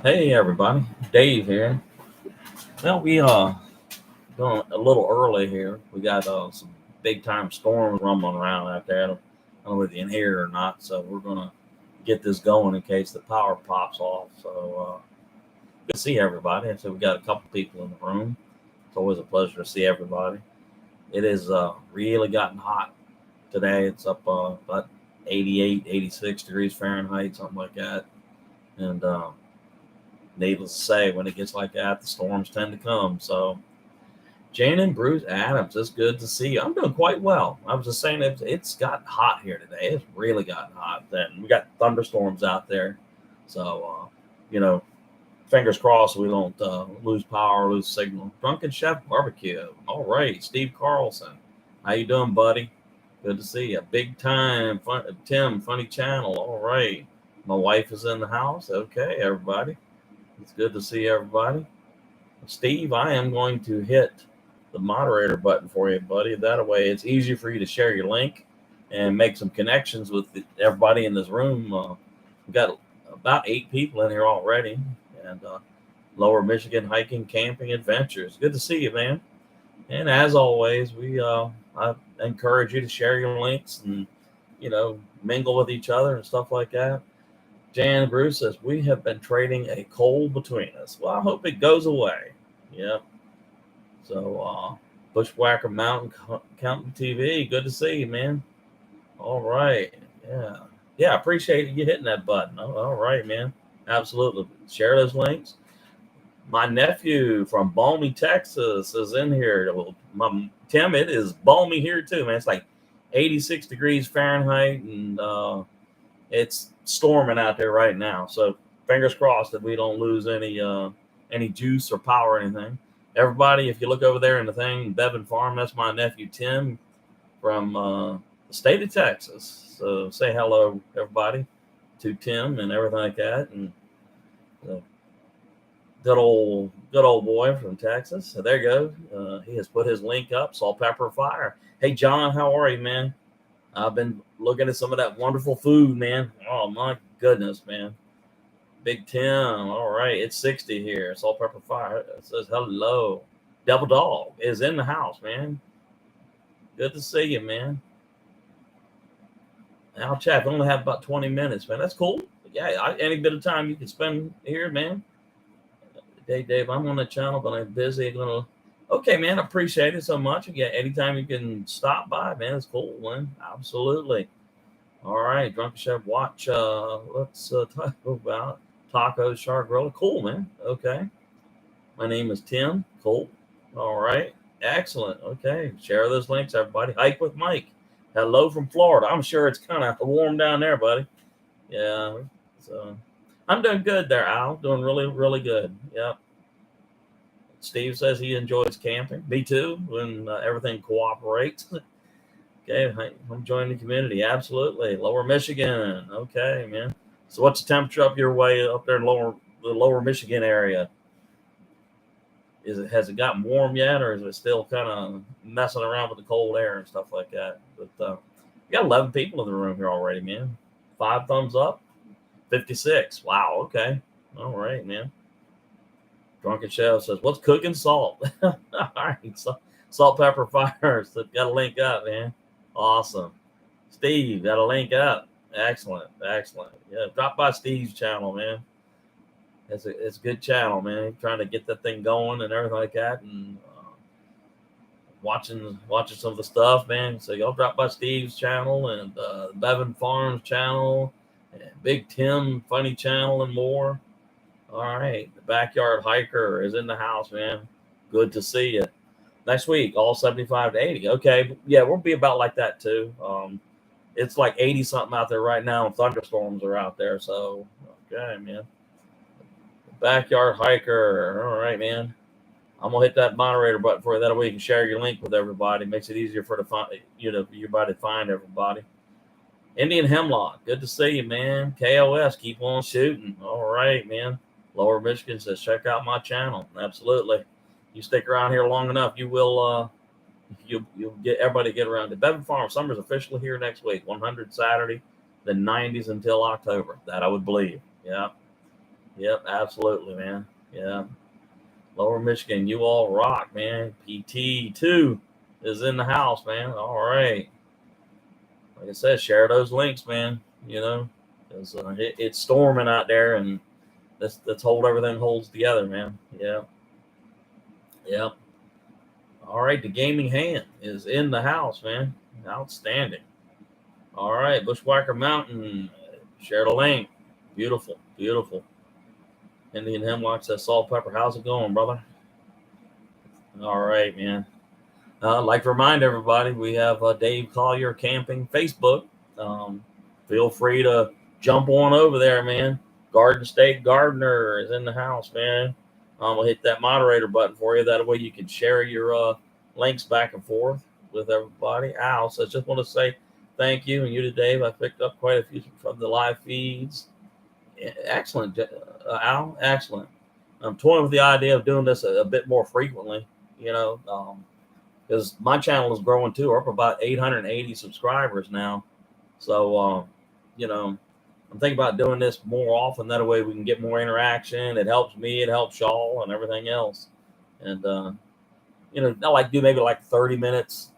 Hey everybody, Dave here. Well, we going a little early here. We got some big time storms rumbling around out there. I don't know if you can hear it or not. So we're gonna get this going in case the power pops off. So good to see everybody. I said we got a couple people in the room. It's always a pleasure to see everybody. It is really gotten hot today. It's up about 88, 86 degrees Fahrenheit, something like that. And needless to say, when it gets like that, the storms tend to come. So, Jane and Bruce Adams, it's good to see you. I'm doing quite well. I was just saying it's got hot here today. It's really gotten hot. Then we got thunderstorms out there. So, you know, fingers crossed we don't lose power, lose signal. Drunken Chef Barbecue. All right, Steve Carlson. How you doing, buddy? Good to see you. Big time, Tim, funny channel. All right. My wife is in the house. Okay, everybody. It's good to see everybody. Steve, I am going to hit the moderator button for you, buddy. That way it's easier for you to share your link and make some connections with everybody in this room. We've got about 8 people in here already. And Lower Michigan Hiking, Camping Adventures. Good to see you, man. And as always, I encourage you to share your links and, mingle with each other and stuff like that. Jan Bruce says, we have been trading a cold between us. Well, I hope it goes away. Yep. So, Bushwhacker Mountain Counting TV, good to see you, man. All right. Yeah. Yeah, I appreciate you hitting that button. All right, man. Absolutely. Share those links. My nephew from Balmy, Texas is in here. Well, Tim, it is balmy here too, man. It's like 86 degrees Fahrenheit and it's storming out there right now. So fingers crossed that we don't lose any juice or power or anything. Everybody, if you look over there in the thing, Bevan Farm, that's my nephew Tim from the state of Texas. So say hello, everybody, to Tim and everything like that. And uh, good old boy from Texas. So there you go. He has put his link up. Salt, pepper, fire. Hey John, how are you, man? I've been looking at some of that wonderful food, man. Oh my goodness, man. Big Tim. All right, it's 60 here. Salt, pepper, fire. It says hello. Double Dog is in the house, man. Good to see you, man. I'll chat. We only have about 20 minutes, man. That's cool. Yeah, any bit of time you can spend here, man. Dave, I'm on the channel, but I'm busy. Okay, man. I appreciate it so much. Yeah, anytime you can stop by, man, it's cool, man. Absolutely. All right, Drunken Chef, watch. Let's talk about tacos, shark grill. Cool, man. Okay. My name is Tim. Cool. All right. Excellent. Okay. Share those links, everybody. Hike with Mike. Hello from Florida. I'm sure it's kind of warm down there, buddy. Yeah. So I'm doing good there, Al. Doing really, really good. Yep. Steve says he enjoys camping. Me too, when everything cooperates. Okay, I'm joining the community. Absolutely. Lower Michigan. Okay, man. So what's the temperature up your way up there in the lower Michigan area? Has it gotten warm yet, or is it still kind of messing around with the cold air and stuff like that? But we got 11 people in the room here already, man. 5 thumbs up. 56. Wow. Okay. All right, man. Drunken Chef says, "What's cooking salt?" All right, salt, pepper, fire. So got to link up, man. Awesome. Steve, got to link up. Excellent. Excellent. Yeah, drop by Steve's channel, man. It's a good channel, man. He's trying to get that thing going and everything like that, and watching some of the stuff, man. So y'all drop by Steve's channel and Bevan Farms channel, and Big Tim funny channel, and more. All right, the backyard hiker is in the house, man. Good to see you. Next week, all 75 to 80. Okay, yeah, we'll be about like that too. It's like 80 something out there right now, and thunderstorms are out there. So, okay, man. Backyard hiker. All right, man. I'm gonna hit that moderator button for you. That way you can share your link with everybody. Makes it easier for everybody to find everybody. Indian Hemlock. Good to see you, man. KOS, keep on shooting. All right, man. Lower Michigan says, check out my channel. Absolutely. You stick around here long enough, you will you'll get everybody to get around. The Bevan Farm summer's officially here next week. 100 Saturday, the 90s until October. That I would believe. Yeah. Yep, absolutely, man. Yeah. Lower Michigan, you all rock, man. PT2 is in the house, man. All right. Like I said, share those links, man. You know, 'cause, it's storming out there, and let's hold everything holds together, man. Yeah. Yep. All right. The gaming hand is in the house, man. Outstanding. All right. Bushwhacker Mountain, share the link. Beautiful. Beautiful. Indian Hemlock says, Salt Pepper, how's it going, brother? All right, man. I'd like to remind everybody we have Dave Collier Camping Facebook. Um, Feel free to jump on over there, man. Garden State Gardener is in the house, man. We'll hit that moderator button for you. That way you can share your links back and forth with everybody. Al says, just want to say thank you. And you to Dave. I picked up quite a few from the live feeds. Excellent, Al. Excellent. I'm toying with the idea of doing this a bit more frequently, you know. Because my channel is growing too. We're up about 880 subscribers now. So, you know, I'm thinking about doing this more often. That way we can get more interaction. It helps me, it helps y'all, and everything else. And, you know, I like do maybe like 30 minutes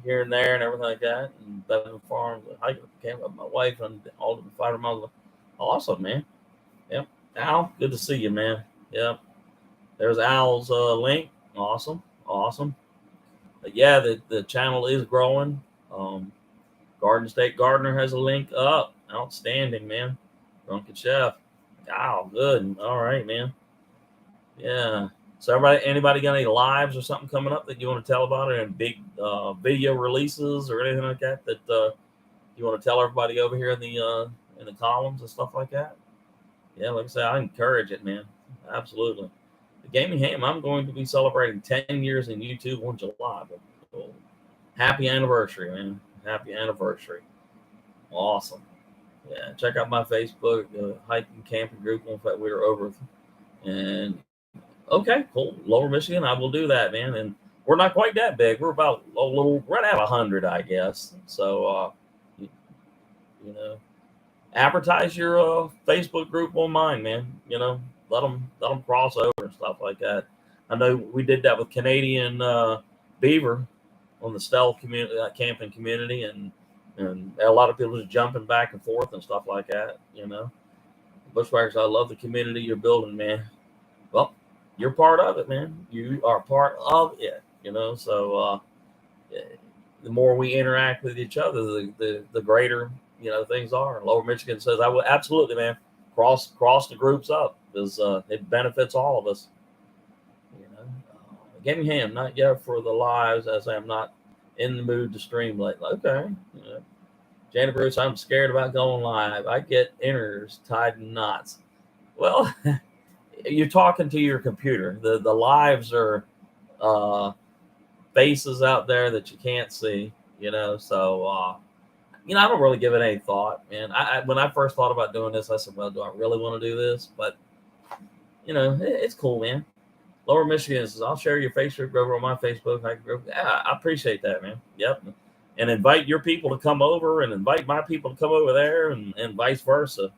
here and there and everything like that. And Bevan Farms, I came with my wife and all the 500 miles. Awesome, man. Yep. Al, good to see you, man. Yep. There's Al's link. Awesome. Awesome. But yeah, the channel is growing. Garden State Gardener has a link up. Outstanding, man. Drunken Chef. Wow, good. All right, man. Yeah. So anybody got any lives or something coming up that you want to tell about, or any big video releases or anything like that you want to tell everybody over here in the columns and stuff like that? Yeah, like I said, I encourage it, man. Absolutely. The Gaming Ham, I'm going to be celebrating 10 years in YouTube on July. So happy anniversary, man. Happy anniversary. Awesome. Yeah, check out my Facebook hiking camping group. In fact, we were over. And okay, cool. Lower Michigan, I will do that, man. And we're not quite that big. We're about a little, right at 100, I guess. So, you know, advertise your Facebook group on mine, man. You know, let them cross over and stuff like that. I know we did that with Canadian beaver on the stealth community, camping community, and a lot of people just jumping back and forth and stuff like that. You know, Bushwhackers, I love the community you're building, man. Well, you're part of it, man. You are part of it. You know, so the more we interact with each other, the greater things are. Lower Michigan says, I will absolutely, man, cross the groups up because it benefits all of us. You know, Gaming Ham, not yet for the lives, as I'm not in the mood to stream late. Okay, you know. Janet Bruce, I'm scared about going live. I get inners tied in knots. Well, you're talking to your computer. The lives are faces out there that you can't see. You know, so I don't really give it any thought, man. When I first thought about doing this, I said, well, do I really want to do this? But it's cool, man. Lower Michigan says, I'll share your Facebook over on my Facebook. Yeah, I appreciate that, man. Yep. And invite your people to come over and invite my people to come over there and vice versa.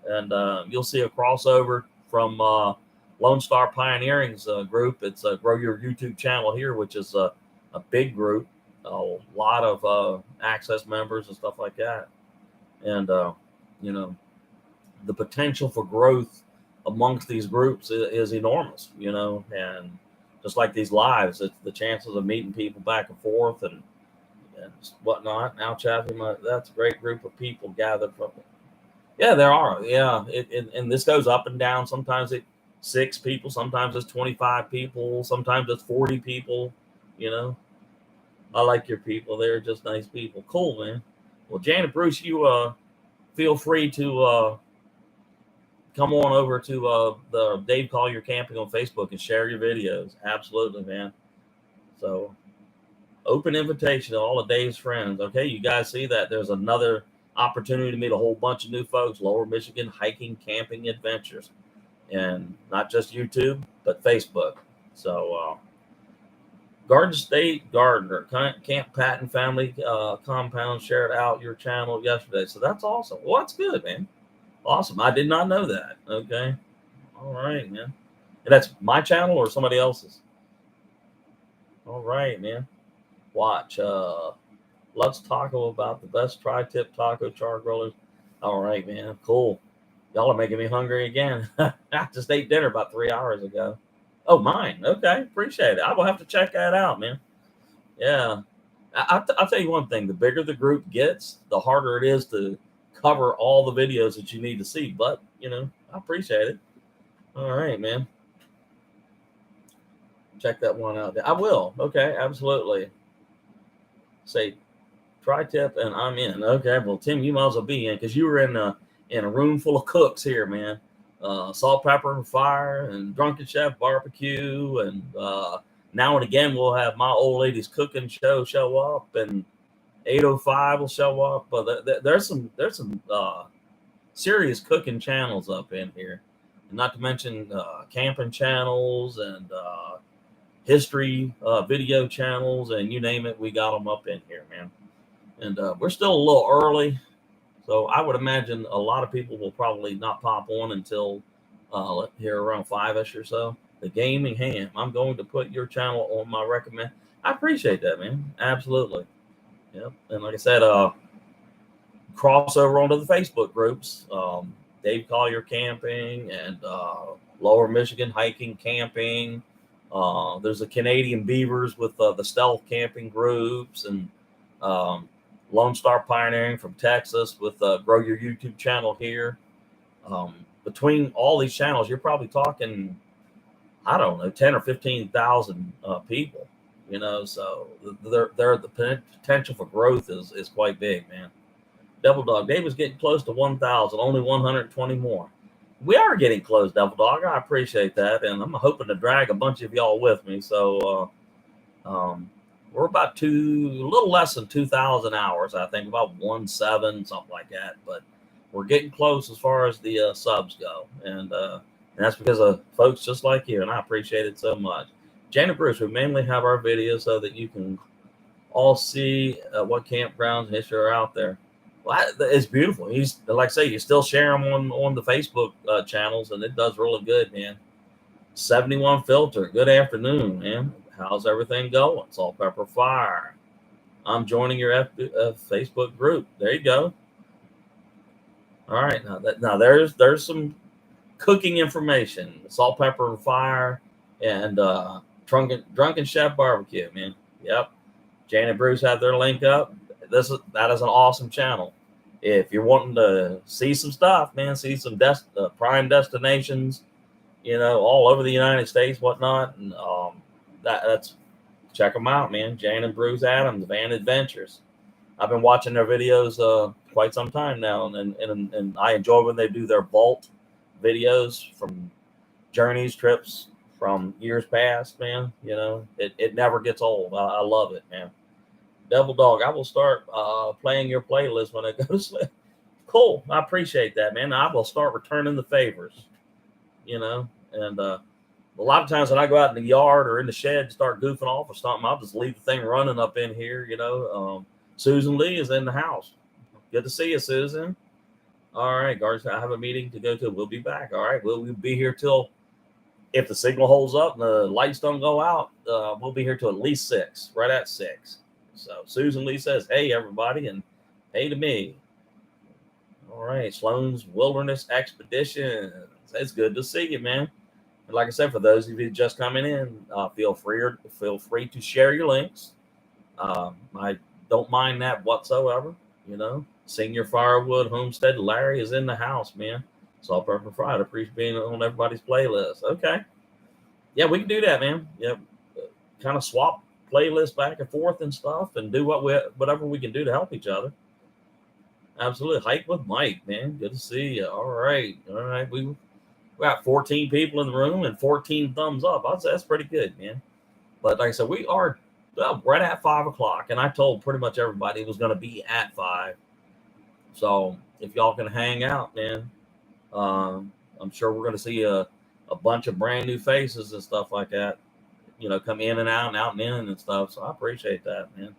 And you'll see a crossover from Lone Star Pioneering's group. It's Grow Your YouTube channel here, which is a big group, a lot of access members and stuff like that. And, the potential for growth amongst these groups is enormous, and just like these lives, it's the chances of meeting people back and forth and whatnot. Now, Chappie, that's a great group of people gathered from. Yeah, there are. Yeah, and this goes up and down. Sometimes it's 6 people, sometimes it's 25 people, sometimes it's 40 people. I like your people. They're just nice people. Cool, man. Well, Janet Bruce, you feel free to come on over to the Dave Collier Camping on Facebook and share your videos. Absolutely, man. So, open invitation to all of Dave's friends. Okay, you guys see that? There's another opportunity to meet a whole bunch of new folks. Lower Michigan hiking, camping adventures, and not just YouTube, but Facebook. So, Garden State Gardener, Camp Patton Family Compound shared out your channel yesterday. So that's awesome. Well, that's good, man. Awesome. I did not know that. Okay. All right, man. And that's my channel or somebody else's? All right, man. Watch. Let's talk about the best tri-tip taco char grillers. All right, man. Cool. Y'all are making me hungry again. I just ate dinner about 3 hours ago. Oh, mine. Okay. Appreciate it. I will have to check that out, man. Yeah. I'll tell you one thing. The bigger the group gets, the harder it is to cover all the videos that you need to see. But, I appreciate it. All right, man. Check that one out. I will. Okay. Absolutely. Say tri-tip and I'm in. Okay. Well, Tim, you might as well be in because you were in a room full of cooks here, man. Salt, pepper, and fire, and drunken chef barbecue, and now and again we'll have my old lady's cooking show up, and 805 will show up. But there's some serious cooking channels up in here, and not to mention camping channels and history video channels, and you name it, we got them up in here, man. And we're still a little early. So I would imagine a lot of people will probably not pop on until here around 5ish or so. The Gaming Ham. I'm going to put your channel on my recommend. I appreciate that, man. Absolutely. Yep. And like I said, crossover onto the Facebook groups. Dave Collier Camping and Lower Michigan Hiking Camping. There's the Canadian Beavers with the Stealth Camping groups, and Lone Star Pioneering from Texas with Grow Your YouTube channel here. Between all these channels, you're probably talking, I don't know, 10 or 15,000 people. So the potential for growth is quite big, man. Devil Dog, Dave was getting close to 1,000, only 120 more. We are getting close, Devil Dog. I appreciate that, and I'm hoping to drag a bunch of y'all with me. So we're about a little less than 2,000 hours, I think, about 1.7, something like that. But we're getting close as far as the subs go, and that's because of folks just like you, and I appreciate it so much. Janet Bruce, we mainly have our videos so that you can all see what campgrounds and history are out there. Well, it's beautiful. He's like I say, you still share them on the Facebook channels, and it does really good, man. 71 Filter. Good afternoon, man. How's everything going? Salt, pepper, fire. I'm joining your Facebook group. There you go. All right, now there's some cooking information. Salt, pepper, and fire, and drunken chef barbecue, man. Yep. Jane and Bruce have their link up. That is an awesome channel. If you're wanting to see some stuff, man, see some prime destinations, all over the United States, whatnot, and that's check them out, man. Jane and Bruce Adams, Van Adventures. I've been watching their videos quite some time now, and I enjoy when they do their vault videos from journeys, trips from years past, man. It never gets old. I love it, man. Devil Dog, I will start playing your playlist when I go to sleep. Cool. I appreciate that, man. I will start returning the favors, and a lot of times when I go out in the yard or in the shed to start goofing off or something, I'll just leave the thing running up in here, Susan Lee is in the house. Good to see you, Susan. All right, guards, I have a meeting to go to. We'll be back. All right, we'll be here till, if the signal holds up and the lights don't go out, we'll be here till at least 6, right at 6. So Susan Lee says, hey, everybody, and hey to me. All right, Sloan's Wilderness Expeditions. It's good to see you, man. And like I said, for those of you just coming in, feel free to share your links. I don't mind that whatsoever. Senior Firewood Homestead Larry is in the house, man. Salt, pepper, fried. Appreciate being on everybody's playlist. Okay, yeah, we can do that, man. Yep, kind of swap playlists back and forth and stuff, and do whatever we can do to help each other. Absolutely. Hike with Mike, man. Good to see you. All right. We got 14 people in the room and 14 thumbs up. I'd say that's pretty good, man. But like I said, we are right at 5 o'clock, and I told pretty much everybody it was going to be at 5. So if y'all can hang out, man, I'm sure we're going to see a bunch of brand new faces and stuff like that, come in and out and in and stuff. So I appreciate that, man.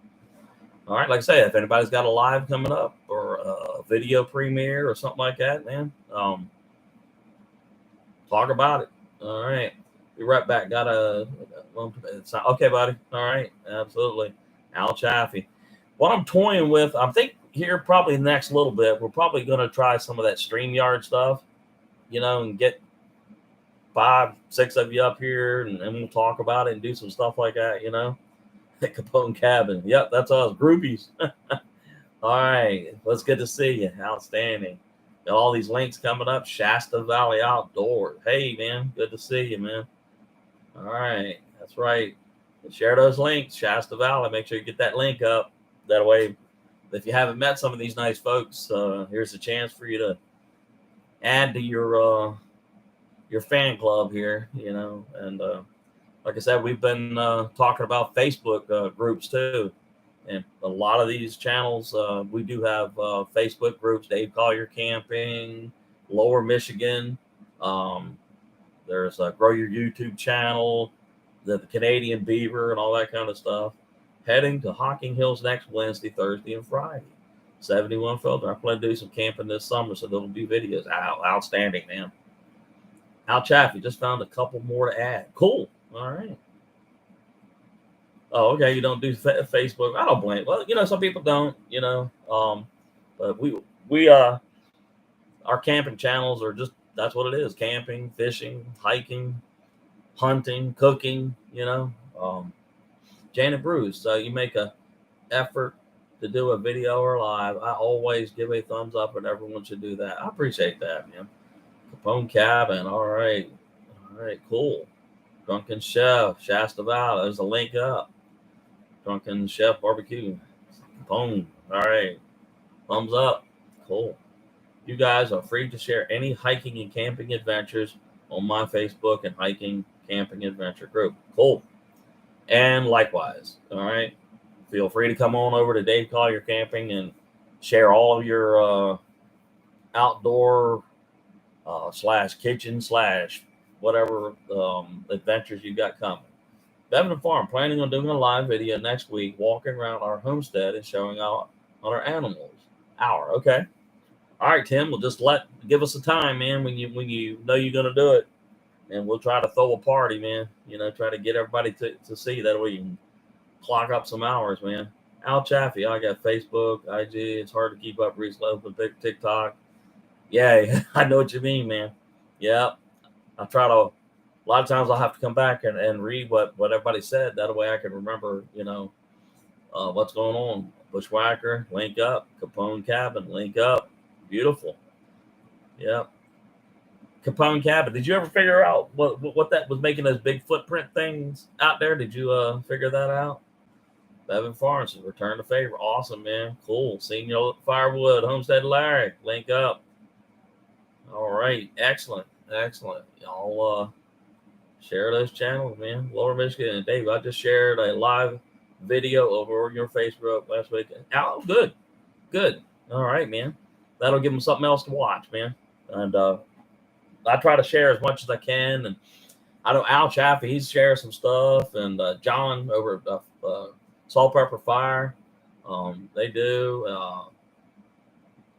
All right, like I say, if anybody's got a live coming up or a video premiere or something like that, man, talk about it. All right, be right back. Got a okay, buddy. All right, absolutely. Al Chaffee. What I'm toying with, I think here probably the next little bit, we're probably going to try some of that StreamYard stuff, and get 5, 6 of you up here, and we'll talk about it and do some stuff like that. At Capone Cabin. Yep, that's us, groupies. All right, let's get to see you. Outstanding. Got all these links coming up. Shasta Valley Outdoors. Hey, man, good to see you, man. All right, that's right. Share those links, Shasta Valley. Make sure you get that link up. That way, if you haven't met some of these nice folks, here's a chance for you to add to your fan club here. And like I said, we've been talking about Facebook groups too. And a lot of these channels, we do have Facebook groups. Dave Collier Camping, Lower Michigan. Um, there's Grow Your YouTube channel, the Canadian Beaver, and all that kind of stuff. Heading to Hocking Hills next Wednesday, Thursday, and Friday. 71 filter. I plan to do some camping this summer, so there'll be videos. Outstanding, man. Al Chaffee just found a couple more to add. Cool. All right. Oh, okay. You don't do Facebook. I don't blame. Well, some people don't. But we our camping channels are just that's what it is: camping, fishing, hiking, hunting, cooking. Janet Bruce. So you make a effort to do a video or live. I always give a thumbs up, and everyone should do that. I appreciate that, man. Capone Cabin. All right. All right. Cool. Drunken Chef, Shasta Valley. There's a link up. Drunken Chef Barbecue. Capone. All right. Thumbs up. Cool. You guys are free to share any hiking and camping adventures on my Facebook and hiking camping adventure group. Cool. And likewise. All right. Feel free to come on over to Dave Collier Camping and share all of your outdoor slash kitchen slash whatever adventures you got coming. Bevan Farm planning on doing a live video next week, walking around our homestead and showing out on our animals. Okay. All right, Tim. Well, just give us a time, man, when you know you're gonna do it, and we'll try to throw a party, man. Try to get everybody to see that way you can clock up some hours, man. Al Chaffee, I got Facebook, IG. It's hard to keep up recently with TikTok. Yeah, I know what you mean, man. Yeah, I try to. A lot of times I'll have to come back and read what everybody said. That way I can remember, what's going on. Bushwhacker, link up. Capone Cabin, link up. Beautiful. Yeah. Capone Cabin. Did you ever figure out what that was making those big footprint things out there? Did you figure that out? Bevan Farms, return the favor. Awesome, man. Cool. Senior Firewood, Homestead Larry, link up. All right. Excellent. Y'all share those channels, man. Lower Michigan and Dave, I just shared a live video over your Facebook last week. Oh, good. All right, man. That'll give them something else to watch, man. And I try to share as much as I can. And I know Al Chaffee, he's sharing some stuff, and John over at Salt Pepper Fire, they do.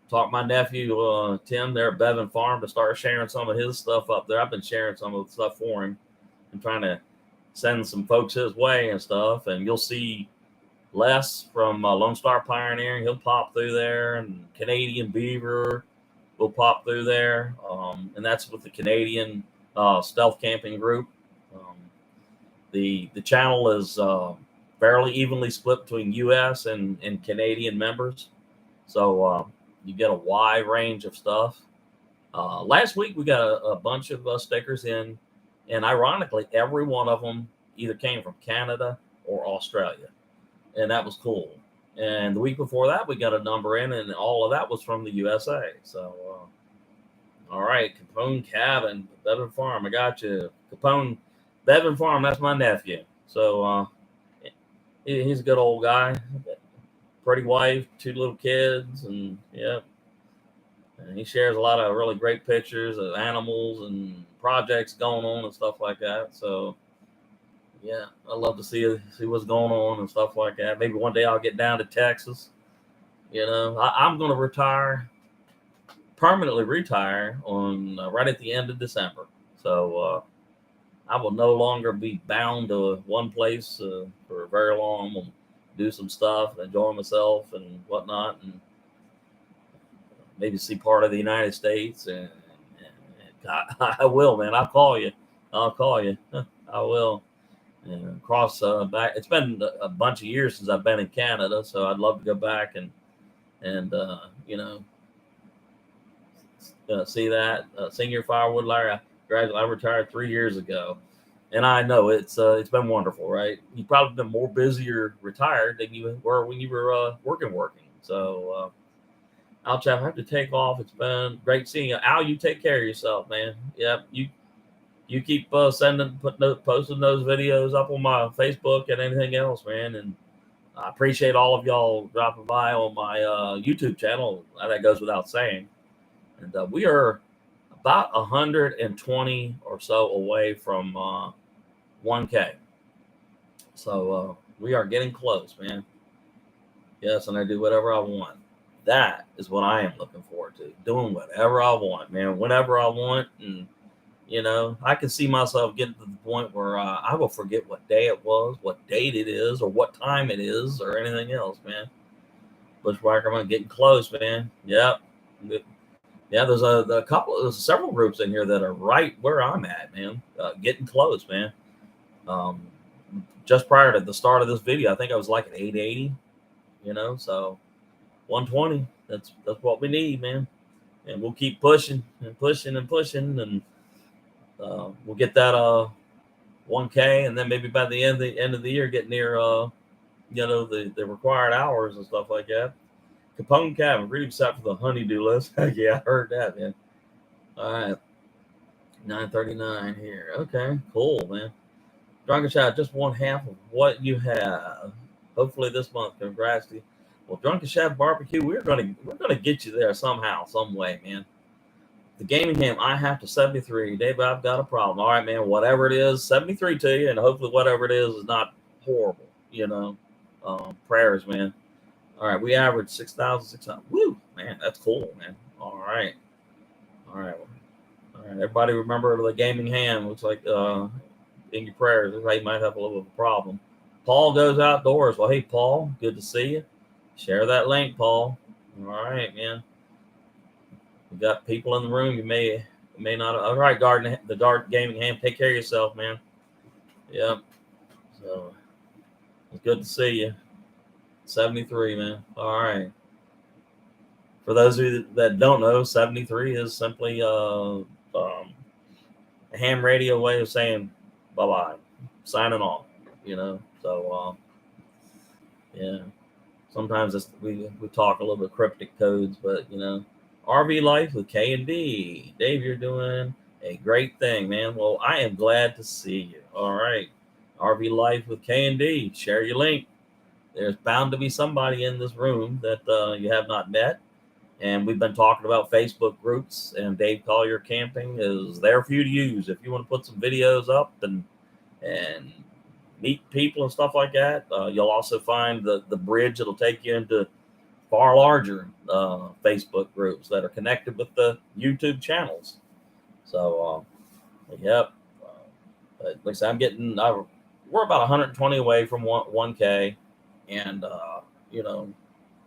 Talk my nephew Tim there at Bevan Farm to start sharing some of his stuff up there. I've been sharing some of the stuff for him and trying to send some folks his way and stuff. And you'll see Les from Lone Star Pioneering. He'll pop through there, and Canadian Beaver will pop through there. And that's with the Canadian stealth camping group. The channel is fairly evenly split between U.S. and Canadian members. So you get a wide range of stuff. Last week, we got a bunch of stickers in, and ironically, every one of them either came from Canada or Australia, and that was cool. And the week before that, we got a number in, and all of that was from the USA. So, all right, Capone Cabin, Bevan Farm, I got you. Capone, Bevan Farm, that's my nephew. So he's a good old guy. Pretty wife, 2 little kids, and yeah. And he shares a lot of really great pictures of animals and projects going on and stuff like that. So Yeah, I love to see what's going on and stuff like that. Maybe one day I'll get down to Texas. I'm going to permanently retire on right at the end of December. So I will no longer be bound to one place for very long. I'm going to do some stuff, enjoy myself and whatnot, and maybe see part of the United States. And I will, man. I'll call you. I'll call you. I will. And cross back. It's been a bunch of years since I've been in Canada, so I'd love to go back and see that. Senior firewood Larry. I retired 3 years ago, and I know it's been wonderful, right? You've probably been more busier retired than you were when you were working. So Al Chap, I have to take off. It's been great seeing you. Al, you take care of yourself, man. Yep, you keep posting those videos up on my Facebook and anything else, man. And I appreciate all of y'all dropping by on my YouTube channel. That goes without saying. And we are about 120 or so away from 1K. So we are getting close, man. Yes, and I do whatever I want. That is what I am looking forward to. Doing whatever I want, man. Whenever I want. And, I can see myself getting to the point where I will forget what day it was, what date it is, or what time it is, or anything else, man. Bushwhacker, I'm getting close, man. Yep. Yeah, there's several groups in here that are right where I'm at, man. Getting close, man. Um, just prior to the start of this video, I think I was like at 880, so 120. That's what we need, man. And we'll keep pushing and pushing and pushing, and we'll get that 1K, and then maybe by the end of the year, get near the required hours and stuff like that. Capone Cabin, really excited for the honeydew list. Yeah, I heard that, man. All right, 9:39 here. Okay, cool, man. Drunken Shad, just one half of what you have. Hopefully this month. Congrats to you. Well, Drunken Shad Barbecue, we're gonna get you there somehow, some way, man. The gaming ham, I have to 73. Dave, I've got a problem. All right, man. Whatever it is, 73 to you, and hopefully whatever it is not horrible. Prayers, man. All right, we averaged 6,600. Woo, man, that's cool, man. All right. Everybody remember the gaming ham. Looks like in your prayers, he might have a little bit of a problem. Paul goes outdoors. Well, hey, Paul, good to see you. Share that link, Paul. All right, man. We got people in the room. You may not. All right, the Dart Gaming Ham. Take care of yourself, man. Yep. So it's good to see you. 73, man. All right. For those of you that don't know, 73 is simply a ham radio way of saying bye-bye, signing off. So yeah. Sometimes we talk a little bit cryptic codes, but RV Life with K and D. Dave, you're doing a great thing, man. Well, I am glad to see you. All right. RV Life with K and D. Share your link. There's bound to be somebody in this room that you have not met. And we've been talking about Facebook groups, and Dave Collier Camping is there for you to use. If you want to put some videos up and meet people and stuff like that, you'll also find the bridge that'll take you into far larger Facebook groups that are connected with the YouTube channels. So, yep. Like I said, we're about 120 away from 1K, and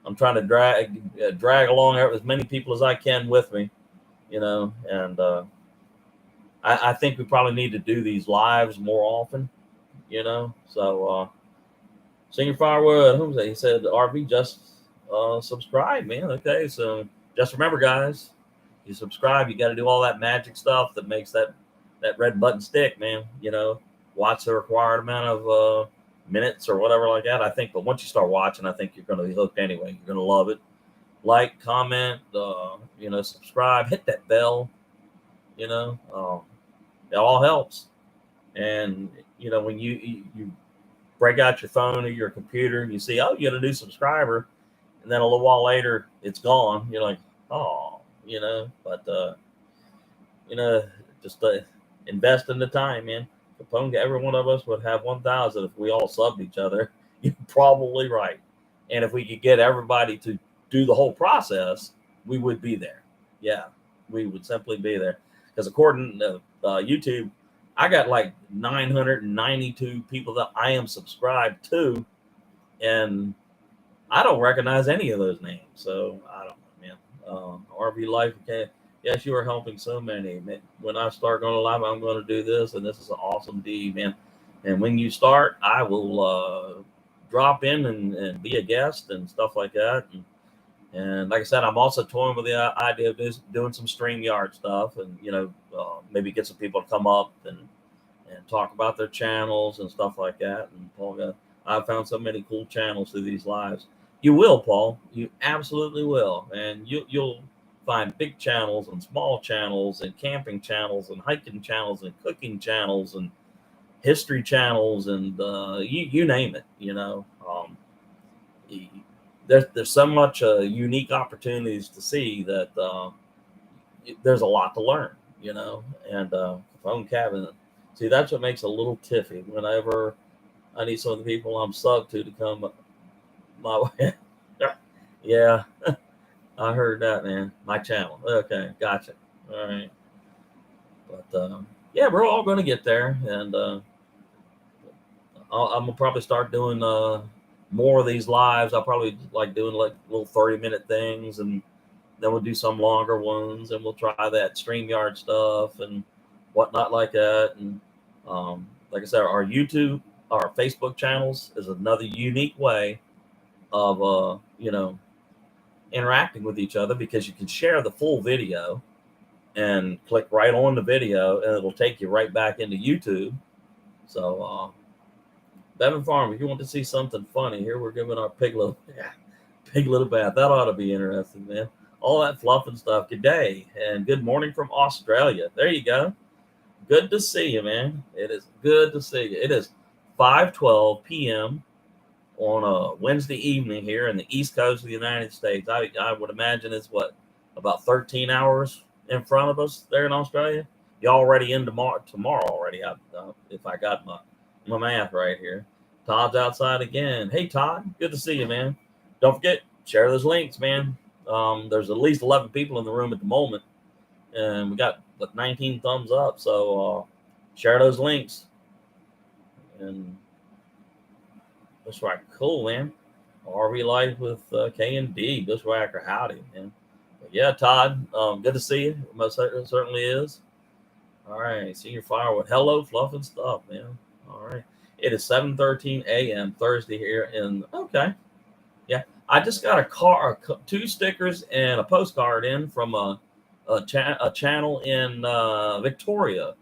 I'm trying to drag along as many people as I can with me, and I think we probably need to do these lives more often, So, Senior Firewood, who's that? He said RV just subscribe, man. Okay, so just remember, guys, you subscribe, you got to do all that magic stuff that makes that red button stick, man. Watch the required amount of minutes or whatever like that. I think, but once you start watching, I think you're going to be hooked anyway. You're going to love it. Like, comment, subscribe, hit that bell. It all helps. And when you break out your phone or your computer and you see, oh, you got a new subscriber, and then a little while later it's gone. You're like, oh, but just invest in the time, man. every one of us would have 1,000 if we all subbed each other. You're probably right. And if we could get everybody to do the whole process, we would be there. Yeah, we would simply be there. Because according to YouTube, I got like 992 people that I am subscribed to, and I don't recognize any of those names. So I don't know, man. RV Life, okay. Yes, you are helping so many. Man, when I start going live, I'm going to do this, and this is an awesome deed, man. And when you start, I will drop in and be a guest and stuff like that. And like I said, I'm also toying with the idea of doing some StreamYard stuff, and maybe get some people to come up and talk about their channels and stuff like that. And Paul, I've found so many cool channels through these lives. You will, Paul. You absolutely will, and you'll find big channels and small channels and camping channels and hiking channels and cooking channels and history channels and you name it. There's so much unique opportunities to see that there's a lot to learn. And phone cabinet. See, that's what makes a little tiffy. Whenever I need some of the people I'm sub to come my way. Yeah, I heard that, man. My channel. Okay, gotcha. All right. But yeah, we're all going to get there, and I'm gonna probably start doing more of these lives. I'll probably like doing like little 30-minute things, and then we'll do some longer ones, and we'll try that StreamYard stuff and whatnot like that. And like I said, our YouTube, our Facebook channels is another unique way of interacting with each other, because you can share the full video and click right on the video, and it'll take you right back into YouTube. So Bevan Farm, if you want to see something funny, here we're giving our piglet a bath. That ought to be interesting, man. All that fluff and stuff. Good day and good morning from Australia. There you go. Good to see you, man. It is good to see you. It is 5:12 p.m. on a Wednesday evening here in the East Coast of the United States. I would imagine it's about 13 hours in front of us there in Australia. You already in tomorrow already. If I got my math right here. Todd's outside again. Hey, Todd, good to see you, man. Don't forget, share those links, man. There's at least 11 people in the room at the moment, and we got 19 thumbs up. So share those links. And Bushwhacker, cool, man. RV Life with K&D, Bushwhacker, howdy, man. But yeah, Todd, good to see you. Most certainly is. All right, Senior Firewood. Hello, fluff and stuff, man. All right. It is 7:13 a.m. Thursday here okay. Yeah, I just got two stickers and a postcard in from a channel in Victoria,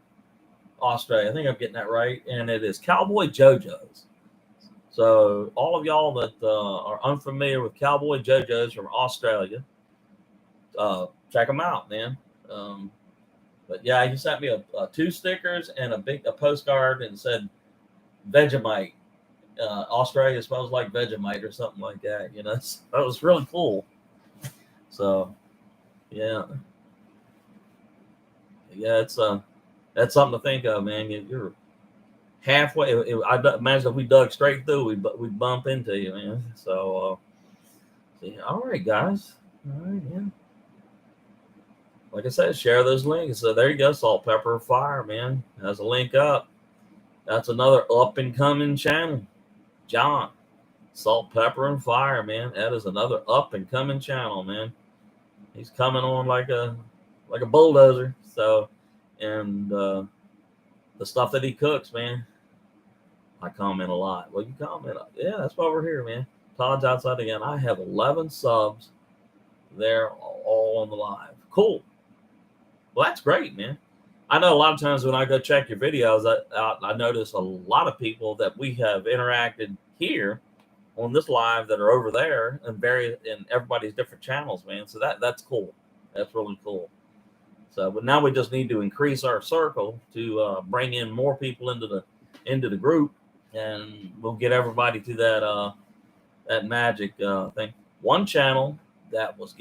Australia. I think I'm getting that right. And it is Cowboy JoJo's. So all of y'all that are unfamiliar with Cowboy JoJo's from Australia, check them out, man. But yeah, he sent me two stickers and a postcard, and said Vegemite. Australia smells like Vegemite or something like that. That was really cool. So yeah, it's that's something to think of, man. You're halfway. I imagine if we dug straight through, we'd bump into you, man. So all right, guys. All right, yeah. Like I said, share those links. So there you go, Salt, Pepper, Fire, man. Has a link up. That's another up and coming channel. John, Salt, Pepper, and Fire, man. That is another up and coming channel, man. He's coming on like a bulldozer. So, and the stuff that he cooks, man, I comment a lot. Well, you comment. Yeah, that's why we're here, man. Todd's outside again. I have 11 subs there, all on the live. Cool. Well, that's great, man. I know a lot of times when I go check your videos, I notice a lot of people that we have interacted here on this live that are over there and in everybody's different channels, man. So that's cool. That's really cool. So, but now we just need to increase our circle to bring in more people into the group, and we'll get everybody to that magic thing. One channel that was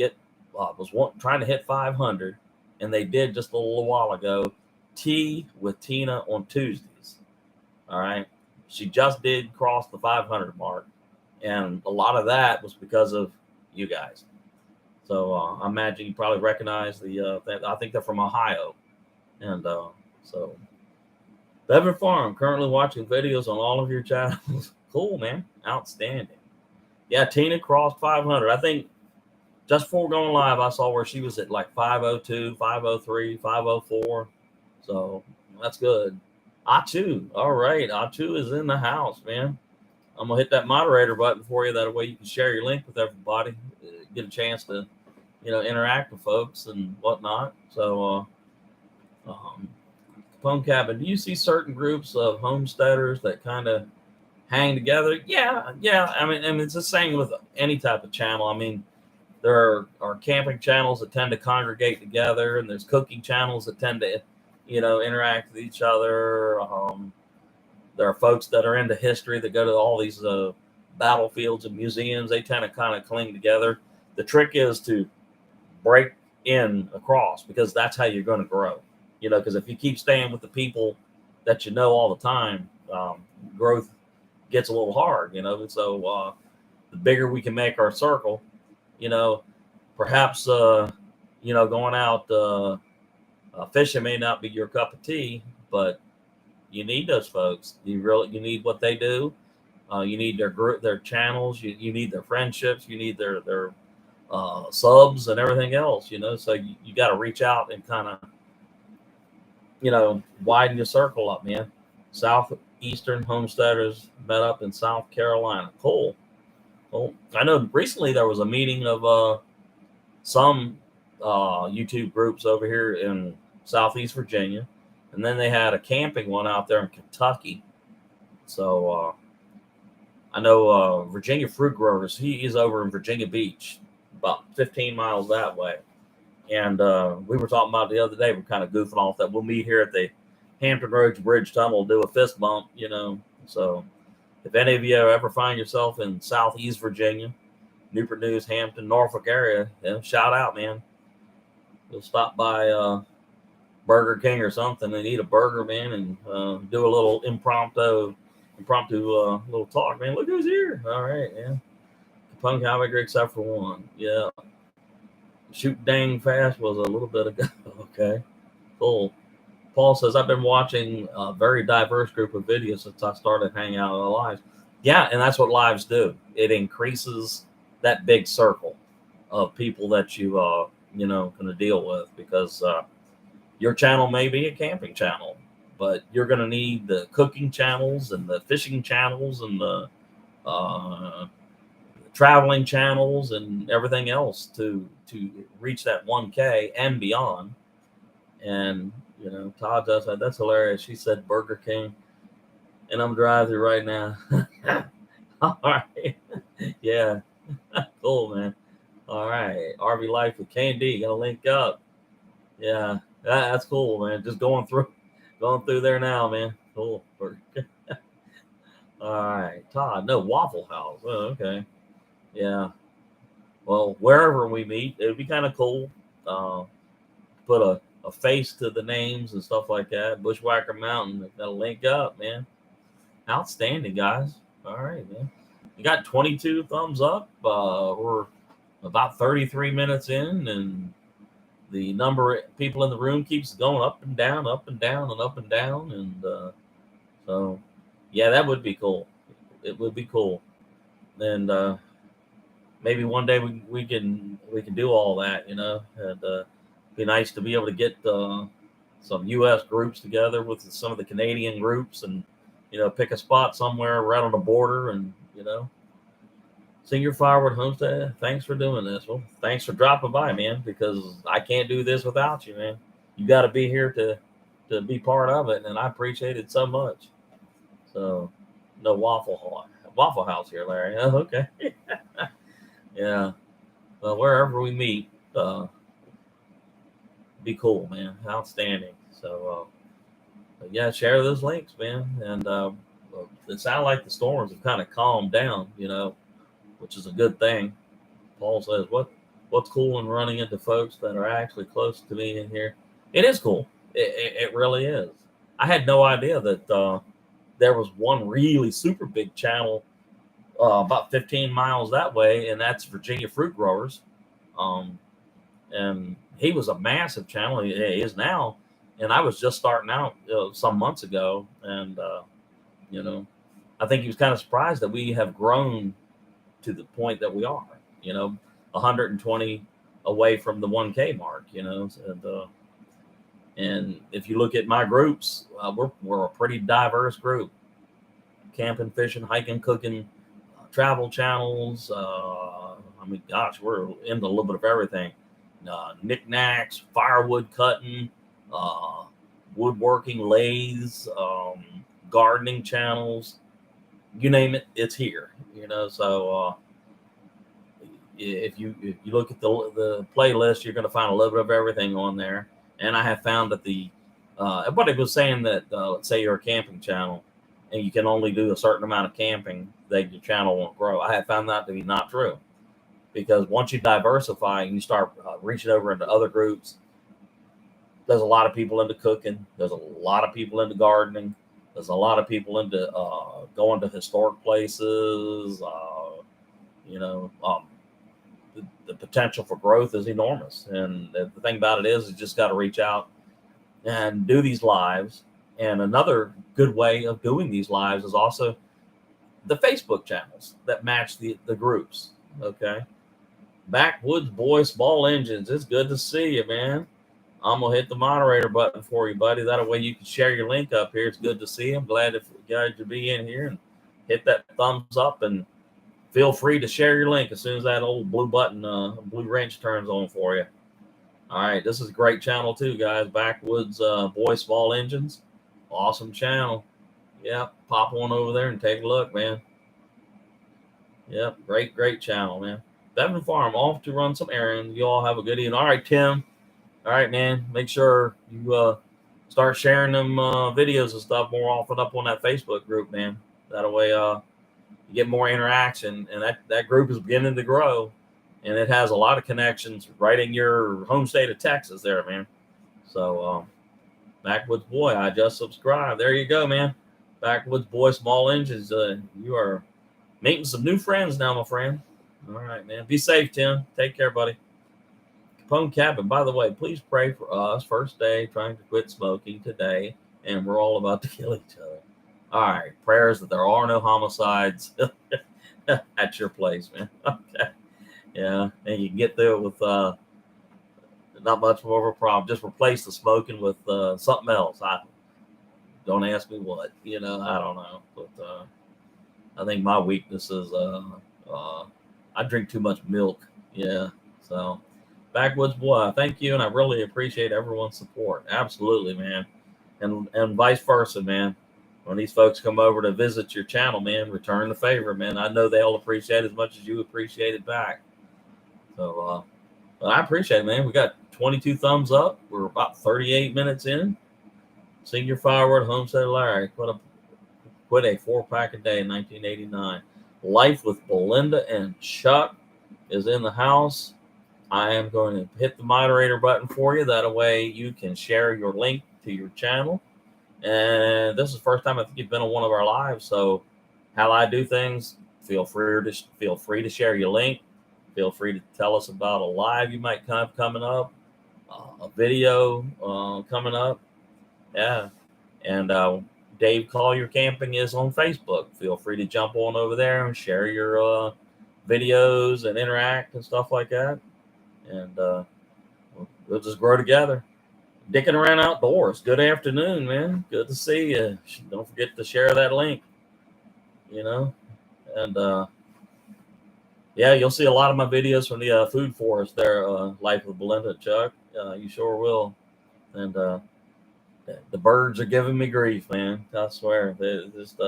trying to hit 500. And they did just a little while ago, Tea with Tina on Tuesdays. All right. She just did cross the 500 mark. And a lot of that was because of you guys. So I imagine you probably recognize I think they're from Ohio. And so Bevan Farm, currently watching videos on all of your channels. Cool, man. Outstanding. Yeah, Tina crossed 500. I think just before going live, I saw where she was at like 502, 503, 504. So that's good. Atu. All right. Atu is in the house, man. I'm going to hit that moderator button for you. That way you can share your link with everybody, get a chance to, interact with folks and whatnot. So, Capone Cabin, do you see certain groups of homesteaders that kind of hang together? Yeah. I mean, it's the same with any type of channel. I mean, there are camping channels that tend to congregate together, and there's cooking channels that tend to, interact with each other. There are folks that are into history that go to all these battlefields and museums. They tend to kind of cling together. The trick is to break in across, because that's how you're going to grow. Because if you keep staying with the people that you know all the time, growth gets a little hard. So the bigger we can make our circle, perhaps going out fishing may not be your cup of tea, but you need those folks. You need what they do. You need their group, their channels. You need their friendships. You need their subs and everything else. So you got to reach out and kind of widen your circle up, man. Southeastern homesteaders met up in South Carolina. Cool. I know recently there was a meeting of some YouTube groups over here in Southeast Virginia, and then they had a camping one out there in Kentucky. So I know Virginia Fruit Growers, he is over in Virginia Beach, about 15 miles that way. And we were talking about the other day, we're kind of goofing off that we'll meet here at the Hampton Roads Bridge Tunnel, do a fist bump, So if any of you ever find yourself in Southeast Virginia, Newport News, Hampton, Norfolk area, shout out, man. We'll stop by Burger King or something and eat a burger, man, and do a little impromptu little talk, man. Look who's here. All right, man. Capone Cowboy except for one. Yeah. Shoot dang fast was a little bit ago. Okay. Cool. Paul says, I've been watching a very diverse group of videos since I started hanging out on the lives. Yeah, and that's what lives do. It increases that big circle of people that you going to deal with, because your channel may be a camping channel, but you're going to need the cooking channels and the fishing channels and the traveling channels and everything else to reach that 1K and beyond. And Todd does that. That's hilarious. She said Burger King, and I'm driving right now. All right. Yeah. Cool, man. All right. RV Life with K&D, gonna link up. Yeah, that's cool, man. Just going through there now, man. Cool. All right, Todd. No, Waffle House. Oh, okay. Yeah. Well, wherever we meet, it would be kind of cool. Put a face to the names and stuff like that. Bushwhacker Mountain, gotta link up, man. Outstanding, guys. All right, man. You got 22 thumbs up. We're about 33 minutes in, and the number of people in the room keeps going up and down, up and down, and up and down. And so, yeah, that would be cool. It would be cool. And maybe one day we can do all that, and be nice to be able to get some U.S. groups together with some of the Canadian groups, and pick a spot somewhere right on the border, and Senior Firewood Homestead, thanks for doing this. Well, thanks for dropping by, man, because I can't do this without you, man. You got to be here to be part of it, and I appreciate it so much. So, no Waffle House here, Larry. Oh, okay. Yeah. Well, wherever we meet, be cool, man. Outstanding. So, yeah, share those links, man. And it sounds like the storms have kind of calmed down, which is a good thing. Paul says, what's cool in running into folks that are actually close to me in here? It is cool. It really is. I had no idea that there was one really super big channel about 15 miles that way, and that's Virginia Fruit Growers. And he was a massive channel. He is now, and I was just starting out some months ago, and you know, I think he was kind of surprised that we have grown to the point that we are. 120 away from the 1K mark. And if you look at my groups, we're a pretty diverse group: camping, fishing, hiking, cooking, travel channels. Gosh, we're into a little bit of everything. Knickknacks, firewood cutting, woodworking, lathes, gardening channels, you name it, it's here. So if you look at the playlist, you're going to find a little bit of everything on there. And I have found that everybody was saying that let's say you're a camping channel and you can only do a certain amount of camping, that your channel won't grow. I have found that to be not true, because once you diversify and you start reaching over into other groups, there's a lot of people into cooking. There's a lot of people into gardening. There's a lot of people into going to historic places. The potential for growth is enormous. And the thing about it is you just got to reach out and do these lives. And another good way of doing these lives is also the Facebook channels that match the groups. Okay. Backwoods Boy Small Engines. It's good to see you, man. I'm going to hit the moderator button for you, buddy. That way you can share your link up here. It's good to see you. I'm glad to be in here, and hit that thumbs up, and feel free to share your link as soon as that old blue button, blue wrench turns on for you. All right. This is a great channel too, guys. Backwoods Boy Small Engines. Awesome channel. Yep. Pop on over there and take a look, man. Yep. Great channel, man. Bevan Farm, off to run some errands. You all have a good evening. All right, Tim. All right, man. Make sure you start sharing them videos and stuff more often up on that Facebook group, man. That way you get more interaction. And that group is beginning to grow. And it has a lot of connections right in your home state of Texas there, man. So Backwoods Boy, I just subscribed. There you go, man. Backwoods Boy Small Engines. You are meeting some new friends now, my friend. All right, man. Be safe, Tim. Take care, buddy. Capone Cabin, by the way, please pray for us. First day trying to quit smoking today, and we're all about to kill each other. All right. Prayers that there are no homicides at your place, man. Okay. Yeah. And you can get through it with not much more of a problem. Just replace the smoking with something else. Don't ask me what. I don't know. But I think my weakness is I drink too much milk. Yeah. So, Backwoods Boy, thank you, and I really appreciate everyone's support. Absolutely, man. And vice versa, man. When these folks come over to visit your channel, man, return the favor, man. I know they'll appreciate it as much as you appreciate it back. So, but I appreciate it, man. We got 22 thumbs up. We're about 38 minutes in. Senior Firewood Homestead Larry. Quit a 4-pack a day in 1989. Life with Belinda and Chuck is in the house. I am going to hit the moderator button for you. That way you can share your link to your channel. And this is the first time I think you've been on one of our lives. So how I do things, feel free to share your link. Feel free to tell us about a live you might have coming up, a video coming up. Yeah. And Dave Collier Camping is on Facebook. Feel free to jump on over there and share your videos and interact and stuff like that. And we'll just grow together. Dicking around outdoors. Good afternoon, man. Good to see you. Don't forget to share that link. And yeah, you'll see a lot of my videos from the food forest there, Life with Belinda and Chuck. You sure will. And the birds are giving me grief, man. I swear. They're just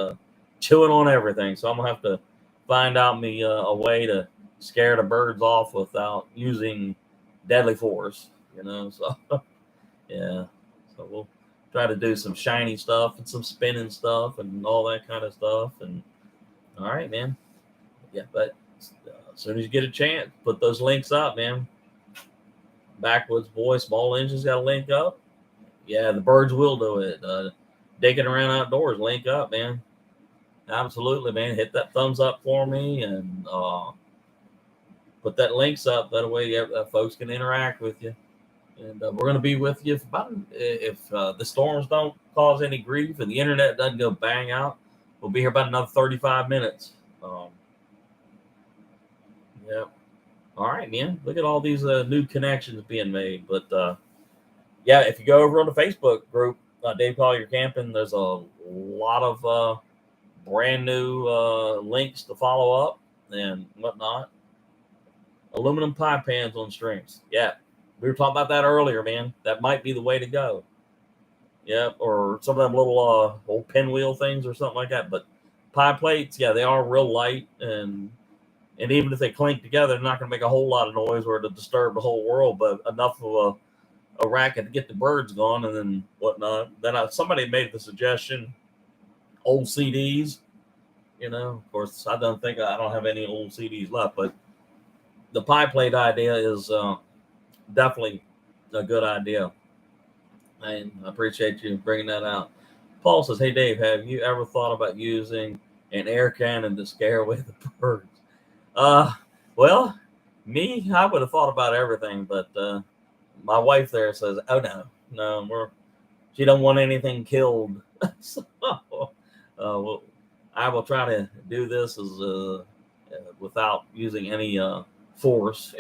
chewing on everything. So I'm going to have to find out me a way to scare the birds off without using deadly force, So, yeah. So we'll try to do some shiny stuff and some spinning stuff and all that kind of stuff. And all right, man. Yeah, but as soon as you get a chance, put those links up, man. Backwoods Boy Small Engines got a link up. Yeah, the birds will do it. digging around outdoors, link up, man. Absolutely, man. Hit that thumbs up for me and put that links up. That way, folks can interact with you. And we're going to be with you if the storms don't cause any grief and the internet doesn't go bang out. We'll be here about another 35 minutes. Yeah. All right, man. Look at all these new connections being made. But yeah, if you go over on the Facebook group, Dave Collier Camping, there's a lot of brand new links to follow up and whatnot. Aluminum pie pans on strings. Yeah, we were talking about that earlier, man. That might be the way to go. Yeah, or some of them little old pinwheel things or something like that. But pie plates, yeah, they are real light, and even if they clink together, they're not going to make a whole lot of noise or to disturb the whole world, but enough of a racket to get the birds going and then whatnot. Then somebody made the suggestion, old CDs. Of course, I don't have any old CDs left, but the pie plate idea is definitely a good idea. And I appreciate you bringing that out. Paul says, "Hey Dave, have you ever thought about using an air cannon to scare away the birds?" Well, me, I would have thought about everything, but my wife there says, "Oh no, she don't want anything killed." So, well, I will try to do this as without using any force,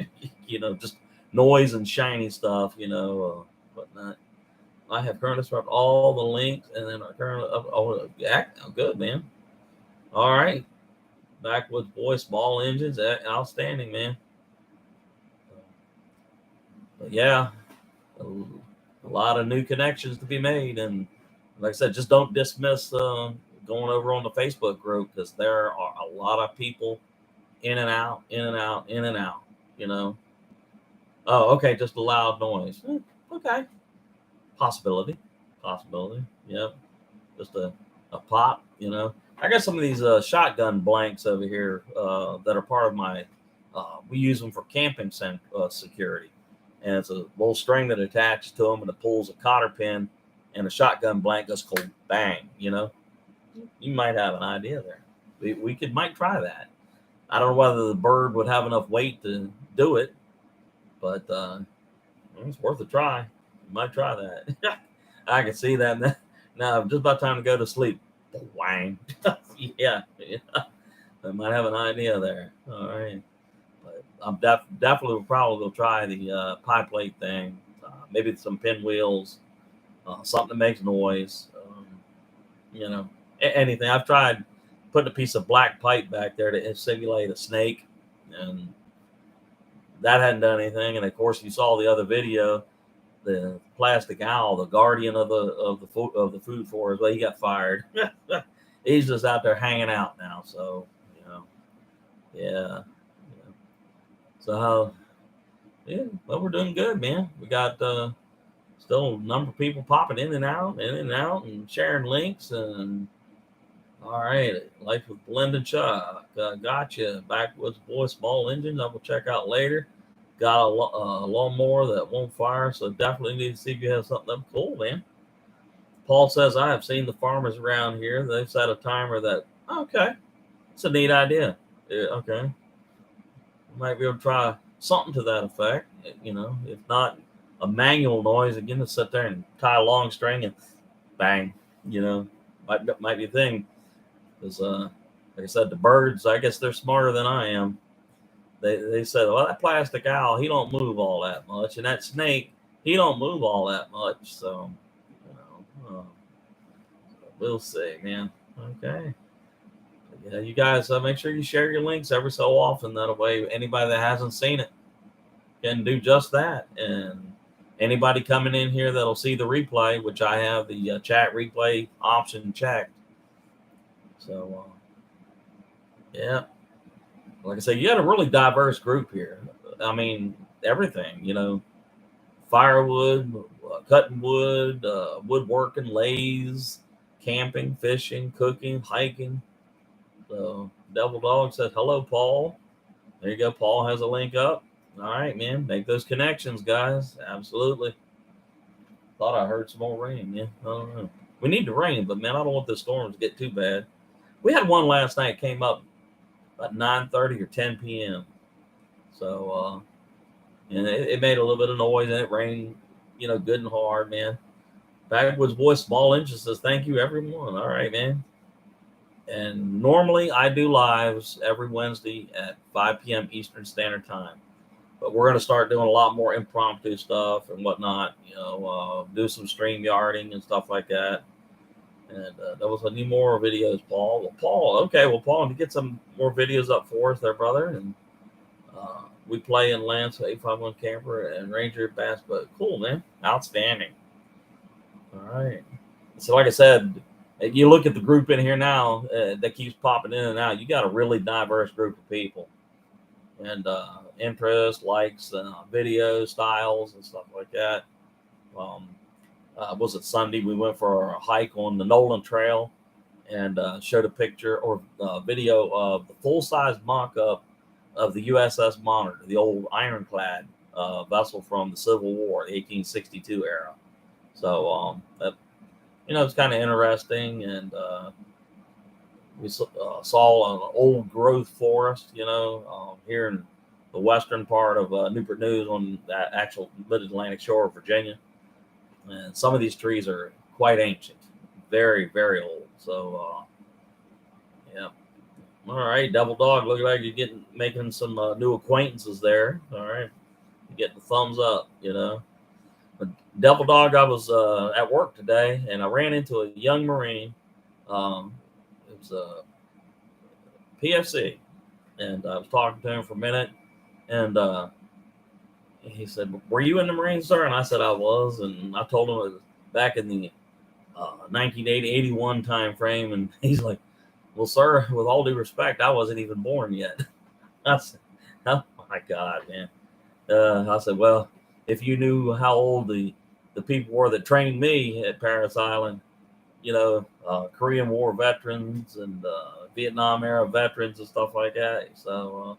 just noise and shiny stuff, whatnot. I have currently swapped all the links, and then I currently yeah, good, man. All right, backwoods boy, small engines, outstanding, man. But yeah, a lot of new connections to be made, and like I said, just don't dismiss going over on the Facebook group because there are a lot of people in and out, in and out, in and out. Oh, okay, just a loud noise. Okay, possibility. Yep, just a pop. I got some of these shotgun blanks over here that are part of my. We use them for camping security, and it's a little string that attaches to them, and it pulls a cotter pin, and a shotgun blank goes cold bang. You might have an idea there. We might try that. I don't know whether the bird would have enough weight to do it, but it's worth a try. You might try that. I can see that now. Just about time to go to sleep. Wang. Yeah. I might have an idea there. All right. But I'm definitely probably will try the pie plate thing. Maybe some pinwheels, something that makes noise. Anything. I've tried putting a piece of black pipe back there to simulate a snake, and that hadn't done anything. And of course, you saw the other video, the plastic owl, the guardian of the food forest. Well, he got fired. He's just out there hanging out now. So yeah. So yeah, well, we're doing good, man. We got still a number of people popping in and out, and sharing links. And all right, Life with Blended Chuck. Gotcha. Backwoods boy, small engines. I will check out later. Got a lawnmower that won't fire, so definitely need to see if you have something up. Cool, man. Paul says, I have seen the farmers around here. They've set a timer that, okay, it's a neat idea. Yeah, okay. Might be able to try something to that effect. If not a manual noise, again, to sit there and tie a long string and bang, might be a thing. Because, like I said, the birds, I guess they're smarter than I am. They said, well, that plastic owl, he don't move all that much. And that snake, he don't move all that much. So, we'll see, man. Okay. Yeah, you guys make sure you share your links every so often. That way, anybody that hasn't seen it can do just that. And anybody coming in here that'll see the replay, which I have the chat replay option checked. So, yeah. Like I say, you got a really diverse group here. I mean, everything, firewood, cutting wood, woodworking, lathes, camping, fishing, cooking, hiking. So Devil Dog says, hello, Paul. There you go. Paul has a link up. All right, man. Make those connections, guys. Absolutely. Thought I heard some more rain. Yeah, I don't know. We need the rain, but man, I don't want the storms to get too bad. We had one last night, came up about 9:30 or 10 p.m. So, and it made a little bit of noise and it rained, good and hard, man. Backwoods Boy Small Inches says, thank you, everyone. All right, man. And normally I do lives every Wednesday at 5 p.m. Eastern Standard Time. But we're going to start doing a lot more impromptu stuff and whatnot, do some stream yarding and stuff like that. And there was any more videos, Paul. Well, Paul, okay. Well, Paul, to get some more videos up for us there, brother. And we play in Lance 851 camper and Ranger bass boat. Cool, man. Outstanding. All right. So, like I said, if you look at the group in here now that keeps popping in and out, you got a really diverse group of people and interest, likes, video styles, and stuff like that. Was it Sunday? We went for a hike on the Nolan Trail and showed a picture or video of the full-size mock-up of the USS Monitor, the old ironclad vessel from the Civil War, the 1862 era. So it's kind of interesting, and we saw an old growth forest, here in the western part of Newport News on that actual mid-Atlantic shore of Virginia. And some of these trees are quite ancient, very, very old. So, yeah. All right, Devil Dog, look like you're making some new acquaintances there. All right, you're getting the thumbs up, But Devil Dog, I was at work today, and I ran into a young Marine. It was a PFC, and I was talking to him for a minute, and he said, "Were you in the Marines, sir?" And I said I was, and I told him it was back in the 1980, 81 time frame, and he's like, "Well, sir, with all due respect, I wasn't even born yet." I said, "Oh my God, man!" I said, "Well, if you knew how old the people were that trained me at Paris Island, Korean War veterans and Vietnam era veterans and stuff like that." So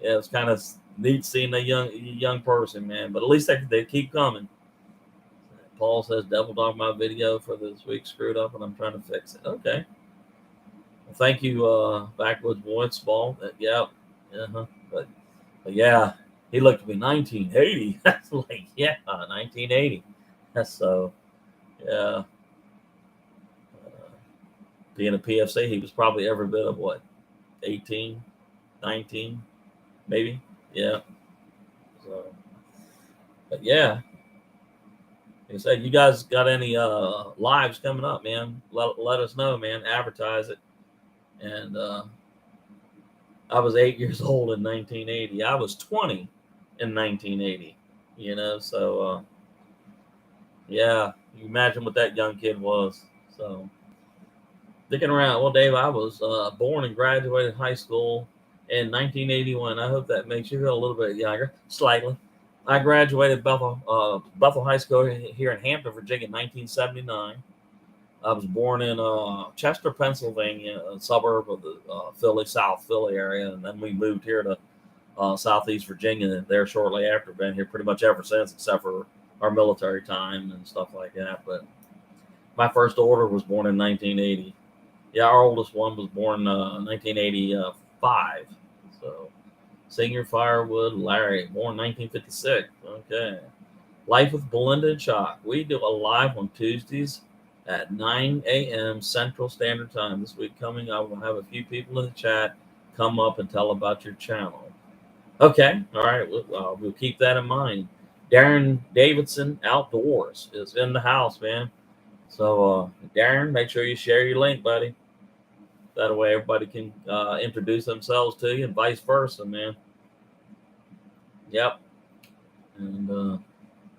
yeah, it's kind of neat seeing a young person, man. But at least they keep coming. Paul says, "Devil Dog, my video for this week screwed up, and I'm trying to fix it." Okay. Well, thank you, Backwoods Boy, Small. Yeah, but yeah, he looked at me 1980. That's like, yeah, 1980. That's so, yeah. Being a PFC, he was probably every bit of what, 18, 19, maybe. Yeah. So, but yeah, like I said, you guys got any lives coming up, man? Let us know, man. Advertise it. And I was 8 years old in 1980. I was 20 in 1980. So yeah, you imagine what that young kid was. So sticking around. Well, Dave, I was born and graduated high school in 1981. I hope that makes you feel a little bit younger, slightly. I graduated Bethel High School here in Hampton, Virginia, in 1979. I was born in Chester, Pennsylvania, a suburb of the South Philly area, and then we moved here to Southeast Virginia there shortly after. Been here pretty much ever since, except for our military time and stuff like that. But my first order was born in 1980. Yeah, our oldest one was born 1985. So, Senior Firewood Larry, born 1956. Okay. Life with Belinda and Shock. We do a live on Tuesdays at 9 a.m. Central Standard Time. This week coming, I will have a few people in the chat come up and tell about your channel. Okay. All right. We'll keep that in mind. Darren Davidson Outdoors is in the house, man. So, Darren, make sure you share your link, buddy. That way everybody can introduce themselves to you and vice versa, man. Yep. And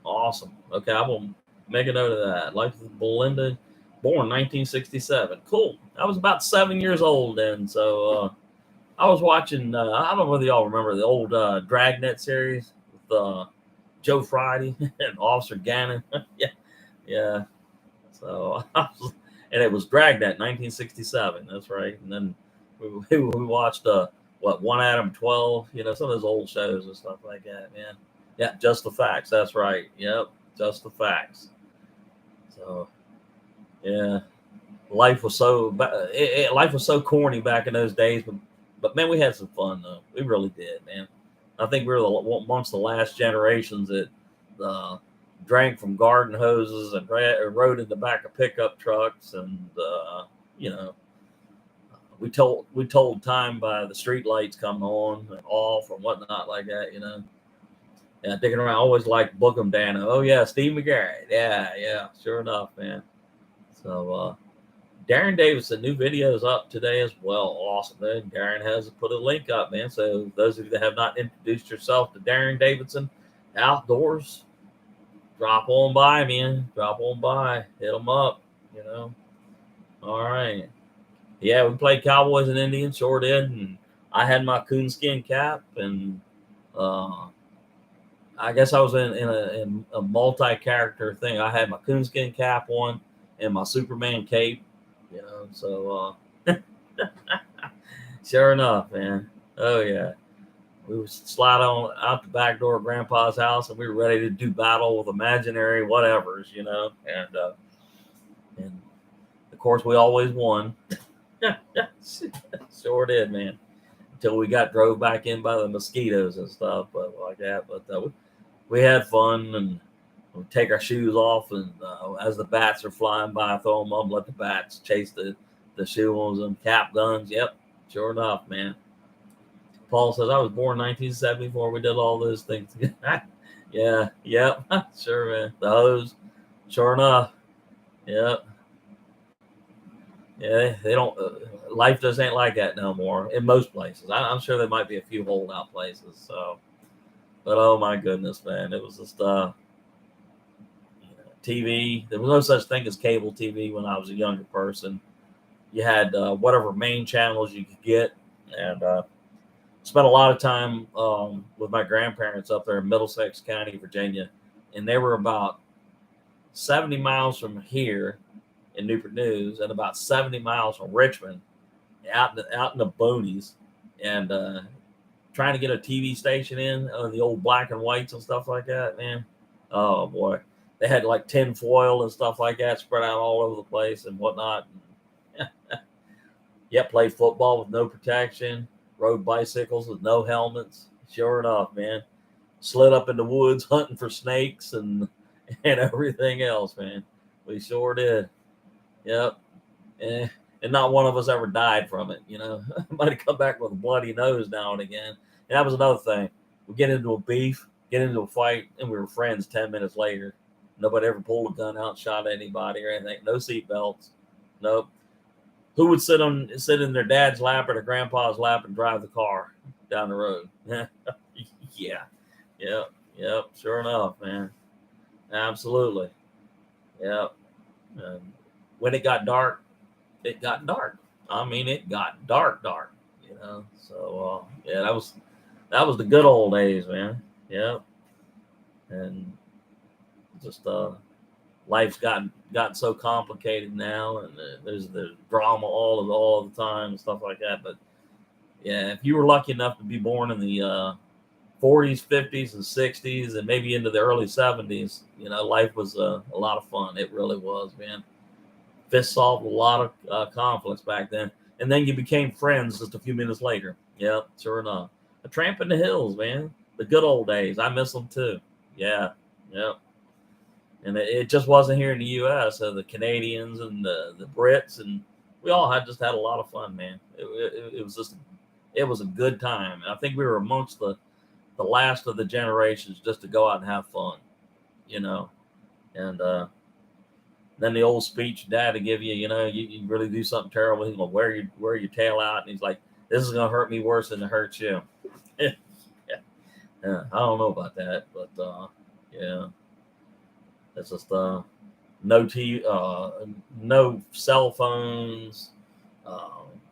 awesome. Okay, I will make a note of that. Life with Belinda, born 1967. Cool. I was about 7 years old then. So I was watching, I don't know whether y'all remember the old Dragnet series with Joe Friday and Officer Gannon. Yeah. So and it was Dragnet 1967. That's right. And then we watched One Adam 12. Some of those old shows and stuff like that, man. Yeah, Just the Facts. That's right. Yep, Just the Facts. So Yeah, life was so life was so corny back in those days, but man, we had some fun though. We really did, man. I think we were amongst the last generations that uh, drank from garden hoses and rode in the back of pickup trucks, and you know, we told time by the street lights coming on and off and whatnot like that. Yeah, digging around. I always like Bookham Dano. Oh yeah, Steve McGarrett. Yeah, sure enough, man. So Darren Davidson, new videos up today as well. Awesome, man. Darren has put a link up, man. So those of you that have not introduced yourself to Darren Davidson Outdoors, drop on by, man. Drop on by. Hit them up, you know. All right. Yeah, we played Cowboys and Indians, sure did. And I had my coonskin cap, and uh, I guess I was in a multi-character thing. I had my coonskin cap on and my Superman cape, So sure enough, man. Oh yeah, we would slide on out the back door of Grandpa's house, and we were ready to do battle with imaginary whatevers, and of course we always won. Sure did, man. Until we got drove back in by the mosquitoes and stuff, but like that. But we had fun, and we take our shoes off, and as the bats are flying by, throw them up, let the bats chase the shoe ones and cap guns. Yep, sure enough, man. Paul says I was born 1974. We did all those things. Yeah, yep, sure, man. The hose, sure enough. Yep. Yeah, they don't. Life just ain't like that no more in most places. I'm sure there might be a few holdout places. So, but oh my goodness, man, it was just TV. There was no such thing as cable TV when I was a younger person. You had whatever main channels you could get, and spent a lot of time with my grandparents up there in Middlesex County, Virginia, and they were about 70 miles from here in Newport News, and about 70 miles from Richmond, out in the boonies, and trying to get a TV station in on the old black and whites and stuff like that, man. Oh boy, they had like tin foil and stuff like that spread out all over the place and whatnot. Yep, played football with no protection, rode bicycles with no helmets. Sure enough, man, slid up in the woods hunting for snakes and everything else, man. We sure did. Yep. Eh, and not one of us ever died from it. Might have come back with a bloody nose now and again. And that was another thing. We get into a beef, get into a fight, and we were friends 10 minutes later. Nobody ever pulled a gun out and shot at anybody or anything. No seatbelts. Nope. Who would sit in their dad's lap or their grandpa's lap and drive the car down the road? Yeah. Yep. Sure enough, man. Absolutely. Yep. And when it got dark, it got dark. I mean, it got dark. So yeah, that was the good old days, man. Yep. And just life's gotten so complicated now, and there's the drama all the time and stuff like that. But yeah, if you were lucky enough to be born in the 40s, 50s, and 60s, and maybe into the early 70s, life was a lot of fun. It really was, man. Fist solved a lot of conflicts back then, and then you became friends just a few minutes later. Yep, sure enough. A tramp in the hills, man. The good old days. I miss them too. Yeah, yep. And it just wasn't here in the U.S. The Canadians and the Brits, and we all just had a lot of fun, man. It was a good time. I think we were amongst the last of the generations just to go out and have fun, and then the old speech dad to give you, you really do something terrible, he's gonna wear your tail out, and he's like, this is gonna hurt me worse than it hurts you. Yeah. I don't know about that, but yeah, it's just no TV, no cell phones.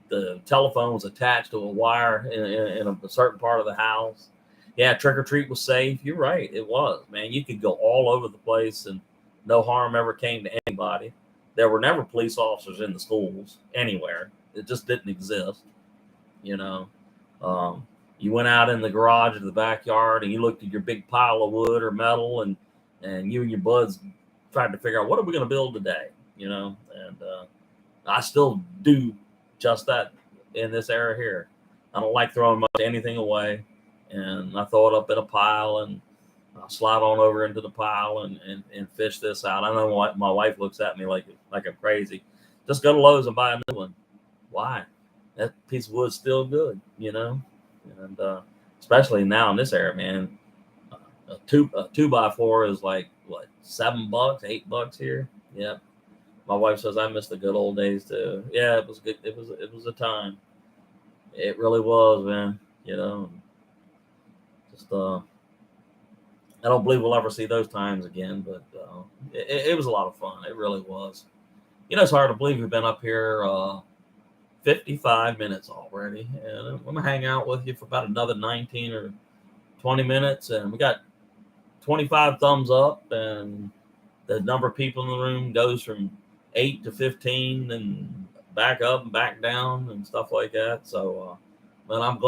The telephone was attached to a wire in a certain part of the house. Yeah, trick or treat was safe. You're right, it was, man. You could go all over the place and no harm ever came to anybody. There were never police officers in the schools anywhere. It just didn't exist. You know, you went out in the garage or the backyard and you looked at your big pile of wood or metal, and you and your buds tried to figure out, what are we going to build today? and I still do just that in this era here. I don't like throwing much anything away, and I throw it up in a pile and I'll slide on over into the pile and fish this out. I know my wife looks at me like I'm crazy. Just go to Lowe's and buy a new one. Why? That piece of wood's still good, and especially now in this era, man. A two by four is like what, $7, $8 here. Yeah, my wife says I miss the good old days too. Yeah, it was good. It was a time. It really was, man. Just I don't believe we'll ever see those times again, but it was a lot of fun. It really was. It's hard to believe we've been up here 55 minutes already, and I'm gonna hang out with you for about another 19 or 20 minutes, and we got 25 thumbs up, and the number of people in the room goes from 8 to 15 and back up and back down and stuff like that. So, man, I'm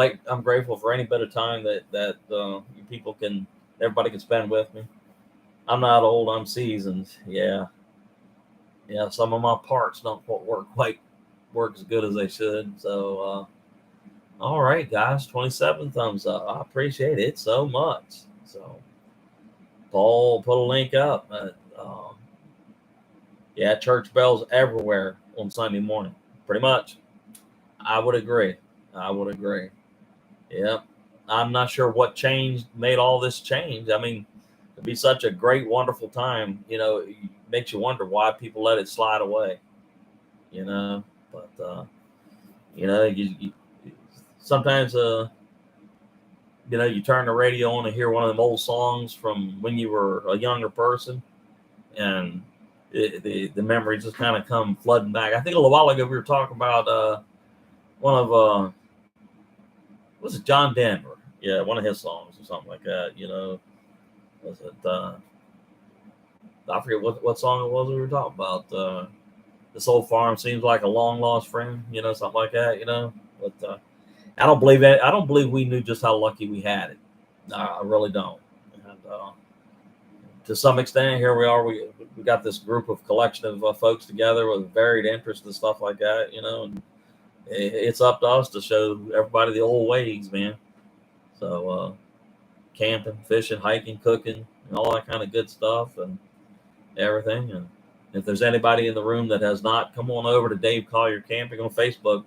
grateful for any bit of time that everybody can spend with me. I'm not old, I'm seasoned. Yeah. Some of my parts don't work as good as they should. So, all right, guys, 27 thumbs up. I appreciate it so much. So, Paul put a link up. Church bells everywhere on Sunday morning. Pretty much. I would agree. Yep. I'm not sure what made all this change. I mean, it'd be such a great, wonderful time. It makes you wonder why people let it slide away. But you sometimes you turn the radio on and hear one of them old songs from when you were a younger person, and the memories just kind of come flooding back. I think a little while ago we were talking about one of was it John Denver? Yeah, one of his songs or something like that. Was it? I forget what song it was we were talking about. This old farm seems like a long lost friend. Something like that. But I don't believe it. I don't believe we knew just how lucky we had it. I really don't. And to some extent, here we are. We got this group of collection of folks together with varied interests and stuff like that. And it's up to us to show everybody the old ways, man. So camping, fishing, hiking, cooking, and all that kind of good stuff and everything. And if there's anybody in the room that has not, come on over to Dave Collier Camping on Facebook.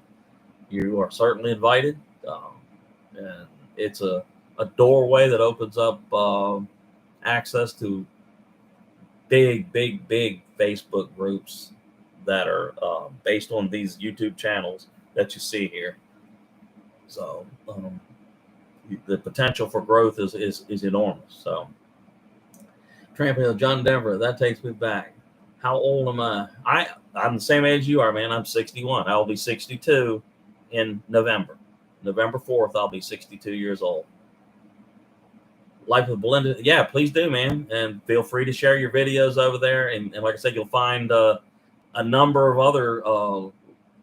You are certainly invited. And it's a doorway that opens up access to big Facebook groups that are based on these YouTube channels that you see here. So the potential for growth is enormous. So Tramping John Denver, that takes me back. How old am I? I'm the same age you are, man. I'm 61. I'll be 62 in November. November 4th, I'll be 62 years old. Life with Belinda. Yeah, please do, man. And feel free to share your videos over there. And like I said, you'll find a number of other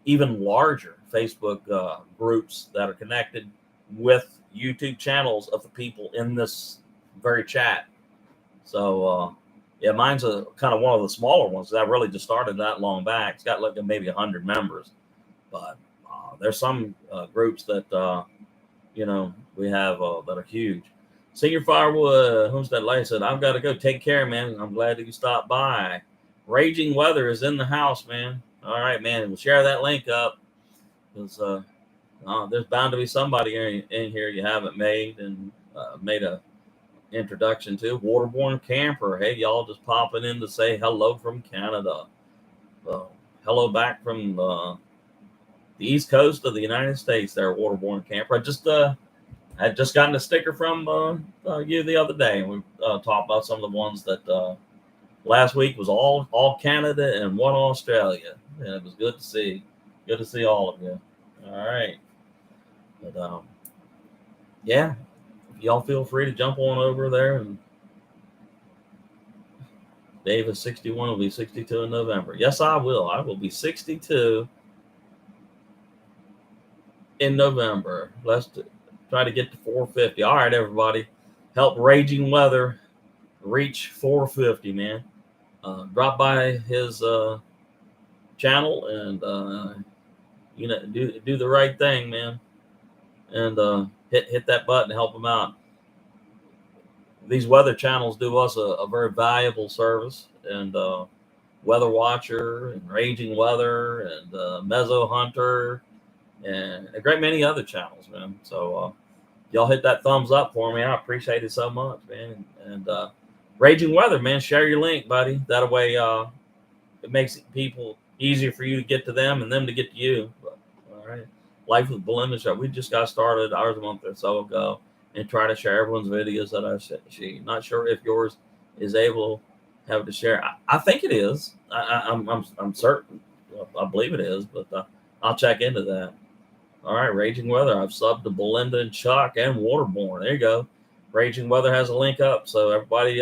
even larger Facebook groups that are connected with YouTube channels of the people in this very chat. So, mine's a kind of one of the smaller ones. I really just started that long back. It's got like maybe 100 members, but there's some groups that we have that are huge. Senior Firewood, Homestead Light said, "I've got to go. Take care, man. I'm glad that you stopped by. Raging Weather is in the house, man. All right, man. We'll share that link up because there's bound to be somebody in here you haven't made and made a introduction to. Waterborne Camper. Hey, y'all, just popping in to say hello from Canada. Hello back from the East Coast of the United States. There, Waterborne Camper. I had just gotten a sticker from you the other day, and we talked about some of the ones that last week was all Canada and one Australia, and it was good to see. Good to see all of you. All right, but y'all feel free to jump on over there. And Dave is 61, will be 62 in November. Yes, I will. I will be 62 in November. Let's try to get to 450. All right, everybody. Help Raging Weather reach 450, man. Drop by his channel and do the right thing, man, and hit that button, help them out. These weather channels do us a very valuable service, and Weather Watcher and Raging Weather and Mezzo Hunter and a great many other channels, man. So y'all hit that thumbs up for me. I appreciate it so much, man. And Raging Weather, man, share your link, buddy. That way it makes people easier for you to get to them and them to get to you. But, all right. Life with Belinda Show. We just got started ours a month or so ago and try to share everyone's videos that I see. Not sure if yours is able to have to share. I think it is. I'm certain. I believe it is, but I'll check into that. All right, Raging Weather. I've subbed to Belinda and Chuck and Waterborne. There you go. Raging Weather has a link up, so everybody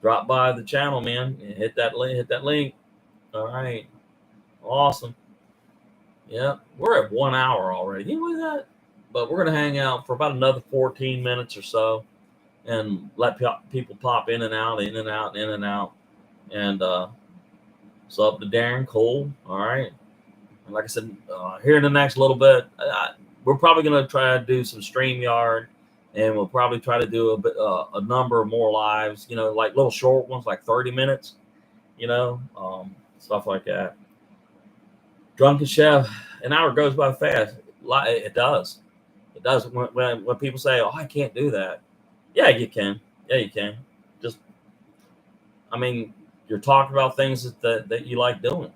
drop by the channel, man. And hit that link. Hit that link. All right, awesome. Yeah, we're at 1 hour already. Can you believe that? But we're gonna hang out for about another 14 minutes or so, and let people pop in and out, in and out, in and out. And sub to Darren Cole. All right. And like I said, here in the next little bit, we're probably going to try to do some StreamYard, and we'll probably try to do a number of more lives, like little short ones, like 30 minutes, stuff like that. Drunken Chef, an hour goes by fast. It does. It does. When people say, oh, I can't do that. Yeah, you can. Yeah, you can. You're talking about things that you like doing,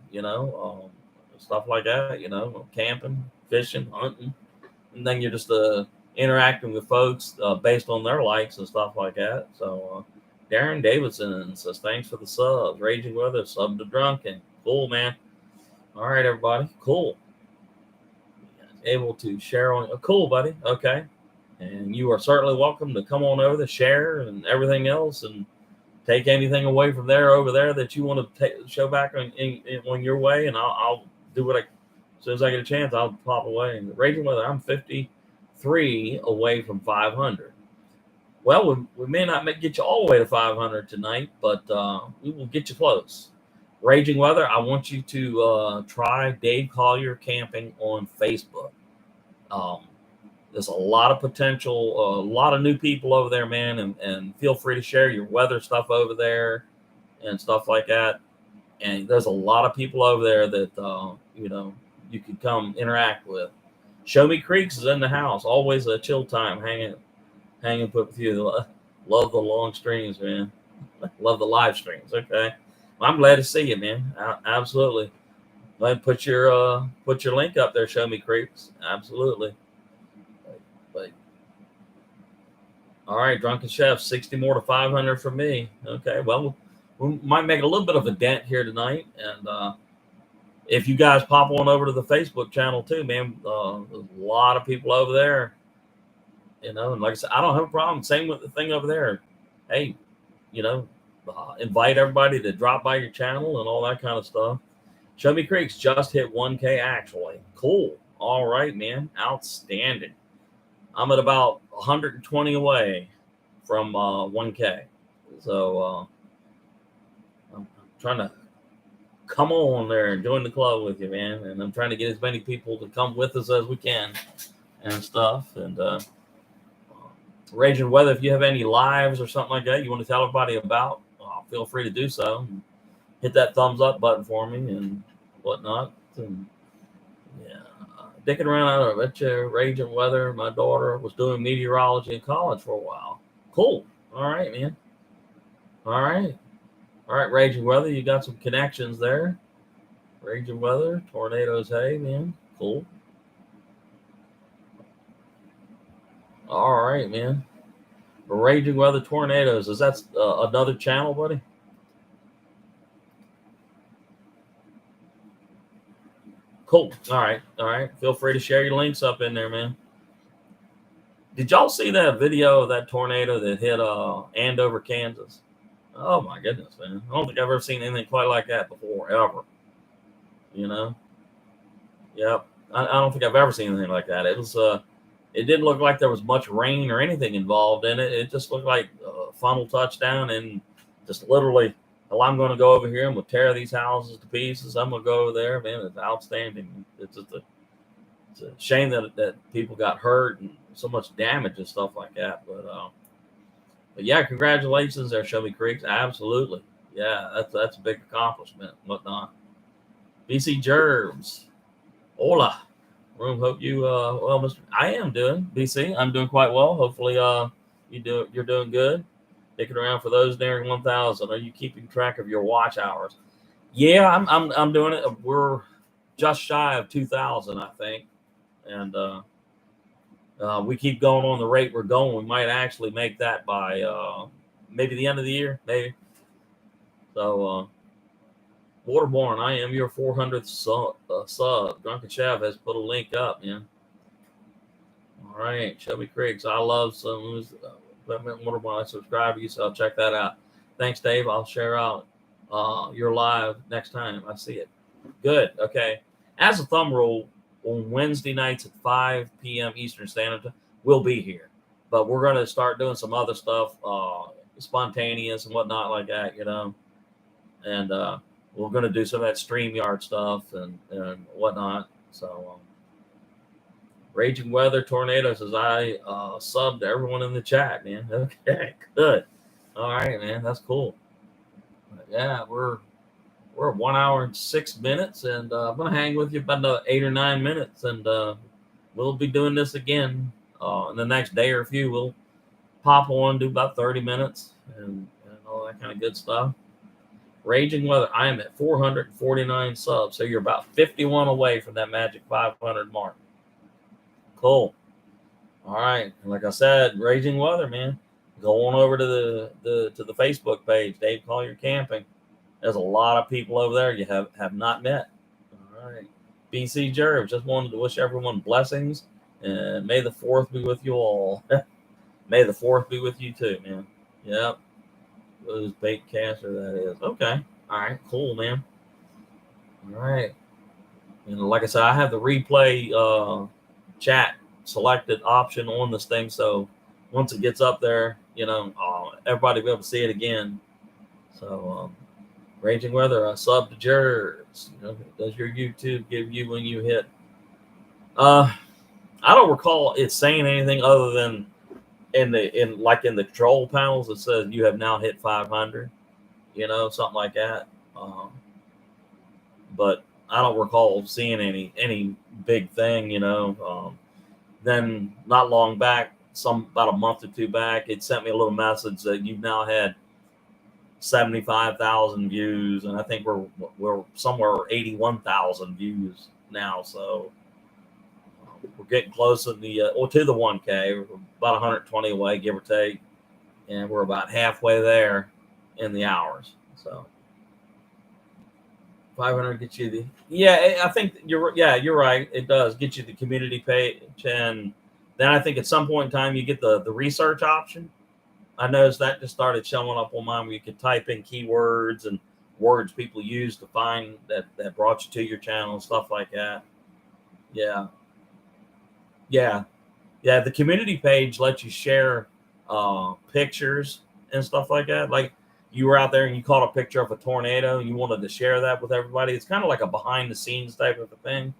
stuff like that, camping, fishing, hunting, and then you're just interacting with folks based on their likes and stuff like that. So Darren Davidson says, thanks for the subs. Raging Weather, sub to Drunken. Cool, man. All right, everybody. Cool. Able to share on. Cool, buddy. Okay. And you are certainly welcome to come on over to share and everything else, and take anything away from over there that you want to show back on your way, and I'll do what as soon as I get a chance, I'll pop away. And Raging Weather, I'm 53 away from 500. Well, we may not get you all the way to 500 tonight, but we will get you close. Raging Weather, I want you to try Dave Collier Camping on Facebook. There's a lot of potential, a lot of new people over there, man, and feel free to share your weather stuff over there and stuff like that. And there's a lot of people over there that, you could come interact with. Show Me Creeks is in the house. Always a chill time hanging with you. Love the long streams, man. Love the live streams. Okay. Well, I'm glad to see you, man. Absolutely. Go ahead and put your link up there. Show Me Creeks. Absolutely. But all right, Drunken Chef, 60 more to 500 for me. Okay, well, we might make a little bit of a dent here tonight, and if you guys pop on over to the Facebook channel too, man, there's a lot of people over there, and like I said, I don't have a problem. Same with the thing over there. Hey, invite everybody to drop by your channel and all that kind of stuff. Show Me Creeks just hit 1K actually. Cool. All right, man. Outstanding. I'm at about 120 away from 1K. So I'm trying to come on there and join the club with you, man. And I'm trying to get as many people to come with us as we can and stuff. And Raging Weather, if you have any lives or something like that you want to tell everybody about, feel free to do so. Hit that thumbs up button for me and whatnot. And, yeah. Dicking around, I bet you Raging Weather. My daughter was doing meteorology in college for a while. Cool. All right, man. All right, Raging Weather. You got some connections there. Raging Weather, tornadoes. Hey, man. Cool. All right, man. Raging Weather Tornadoes. Is that another channel, buddy? Cool. All right. Feel free to share your links up in there, man. Did y'all see that video of that tornado that hit Andover, Kansas? Oh my goodness, man! I don't think I've ever seen anything quite like that before, ever. Yep. I don't think I've ever seen anything like that. It was it didn't look like there was much rain or anything involved in it. It just looked like a funnel touchdown and just literally Well, I'm going to go over here and we'll tear these houses to pieces. I'm going to go over there, man. It's outstanding. It's just it's a shame that people got hurt and so much damage and stuff like that. But yeah, congratulations there, Shelby Creeks. Absolutely. Yeah, that's a big accomplishment and whatnot. BC Gerbs. Hola. Room, hope you well, Mr. I am doing BC. I'm doing quite well. Hopefully you're doing good. Sticking around for those nearing 1,000. Are you keeping track of your watch hours? Yeah, I'm doing it. We're just shy of 2,000, I think, and we keep going on the rate we're going. We might actually make that by maybe the end of the year, maybe. So, Waterborne, I am your 400th sub. Drunken Chef has put a link up, man. All right, Shelby Creeks. I love some Waterborne. I subscribe to you, so I'll check that out. Thanks, Dave. I'll share out your live next time I see it. Good. Okay. As a thumb rule, on Wednesday nights at 5 p.m. Eastern Standard Time, we'll be here. But we're going to start doing some other stuff, spontaneous and whatnot like that, And we're going to do some of that StreamYard stuff and whatnot. So, Raging Weather Tornadoes, as I subbed to everyone in the chat, man. Okay, good. All right, man. That's cool. But yeah, we're 1 hour and 6 minutes, and I'm gonna hang with you about another 8 or 9 minutes, and we'll be doing this again in the next day or few. We'll pop on, do about 30 minutes, and all that kind of good stuff. Raging Weather, I am at 449 subs, so you're about 51 away from that magic 500 mark. Cool. All right, and like I said, Raging Weather, man. Go on over to the Facebook page, Dave Collier Camping. There's a lot of people over there you have not met. All right. BC Jerv, just wanted to wish everyone blessings, and may the 4th be with you all. May the 4th be with you too, man. Yep. Those bait caster, that is. Okay. All right. Cool, man. All right. And like I said, I have the replay chat selected option on this thing, so once it gets up there, everybody will be able to see it again. So, Raging Weather, a sub to Jerz. Does your YouTube give you when you hit? I don't recall it saying anything other than in the control panels it says you have now hit 500, something like that. But I don't recall seeing any big thing, Then not long back, about a month or two back, it sent me a little message that you've now had 75,000 views, and I think we're somewhere 81,000 views now. So we're getting close to the 1K. We're about 120 away, give or take, and we're about halfway there in the hours. So 500 gets you I think you're right. It does get you the community page, and then I think at some point in time you get the research option. I noticed that just started showing up on mine where you could type in keywords and words people use to find that brought you to your channel and stuff like that. Yeah. The community page lets you share pictures and stuff like that. Like you were out there and you caught a picture of a tornado and you wanted to share that with everybody. It's kind of like a behind the scenes type of a thing.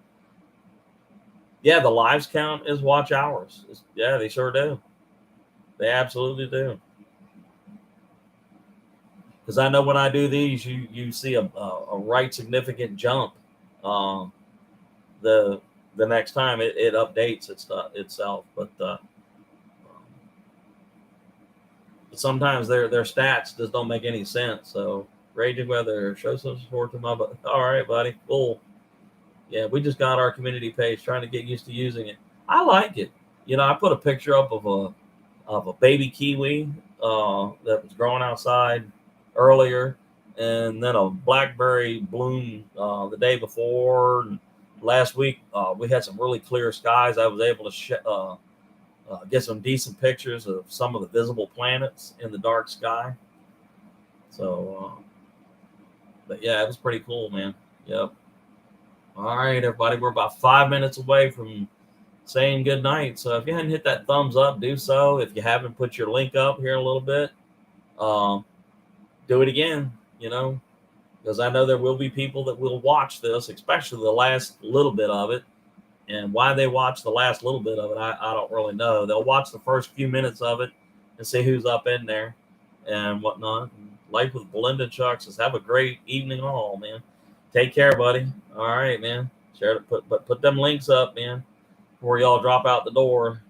Yeah, the lives count as watch hours. Yeah, they sure do. They absolutely do. Because I know when I do these, you see a right significant jump. The next time it updates itself, but sometimes their stats just don't make any sense. So Raging Weather, show some support to my buddy. All right, buddy, cool. Yeah, we just got our community page, trying to get used to using it. I like it. I put a picture up of a baby kiwi that was growing outside earlier, and then a blackberry bloom the day before. And last week we had some really clear skies. I was able to get some decent pictures of some of the visible planets in the dark sky. So, but yeah, it was pretty cool, man. Yep. All right, everybody, we're about 5 minutes away from saying good night. So if you hadn't hit that thumbs up, do so. If you haven't, put your link up here in a little bit. Do it again. because I know there will be people that will watch this, especially the last little bit of it. And why they watch the last little bit of it, I don't really know. They'll watch the first few minutes of it and see who's up in there and whatnot. Life with Belinda and Chuck says, have a great evening all, man. Take care, buddy. All right, man. Share it, put them links up, man, before y'all drop out the door.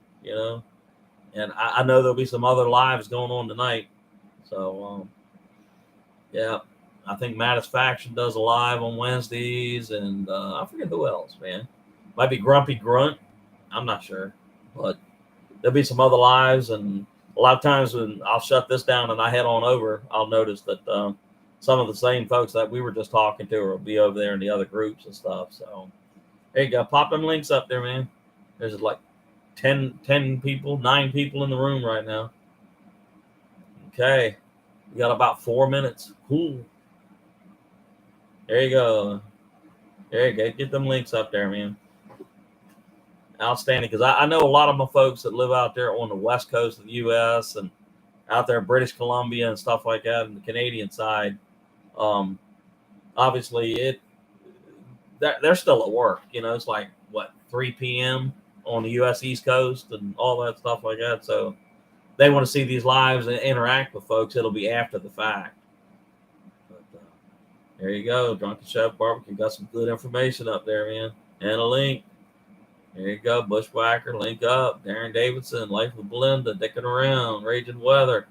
And I know there'll be some other lives going on tonight. So, yeah, I think Faction does a live on Wednesdays, and I forget who else, man. Might be Grumpy Grunt. I'm not sure, but there'll be some other lives, and a lot of times when I'll shut this down and I head on over, I'll notice that some of the same folks that we were just talking to will be over there in the other groups and stuff. So there you go. Pop them links up there, man. There's like 10 people, 9 people in the room right now. Okay. We got about 4 minutes. Cool. There you go. There you go. Get them links up there, man. Outstanding. Because I know a lot of my folks that live out there on the west coast of the U.S. and out there in British Columbia and stuff like that, and the Canadian side. Obviously, they're still at work. It's like, 3 p.m. on the U.S. East Coast and all that stuff like that. So they want to see these lives and interact with folks. It'll be after the fact. But there you go. Drunken Chef Barbecue got some good information up there, man. And a link. There you go. Bushwhacker, link up. Darren Davidson, Life with Belinda, Dicking Around, Raging Weather,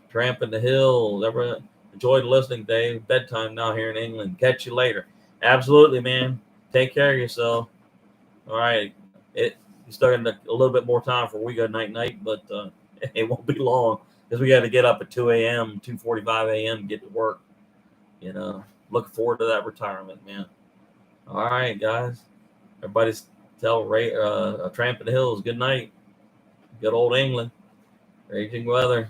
Tramping the Hills. Everyone enjoyed listening, Dave. Bedtime now here in England. Catch you later. Absolutely, man. Take care of yourself. All right. You still got a little bit more time for we go night, but it won't be long because we got to get up at 2 a.m., 2:45 a.m. to get to work. Looking forward to that retirement, man. All right, guys. Everybody's tell Ray a Tramp in the Hills good night. Good old England. Raging Weather.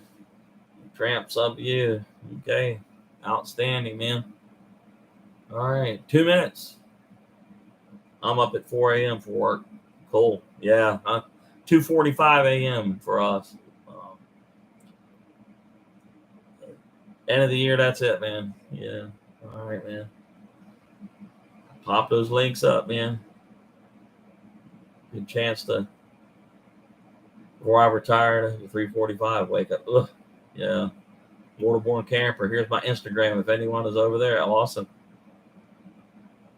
Tramps up to you. Okay. Outstanding, man. All right. 2 minutes. I'm up at 4 a.m. for work. Cool. Yeah. 2:45 a.m. for us. End of the year, that's it, man. Yeah. All right, man. Pop those links up, man. Good chance to, before I retire at 3:45, wake up. Ugh. Yeah. Waterborne Camper. Here's my Instagram if anyone is over there. Awesome.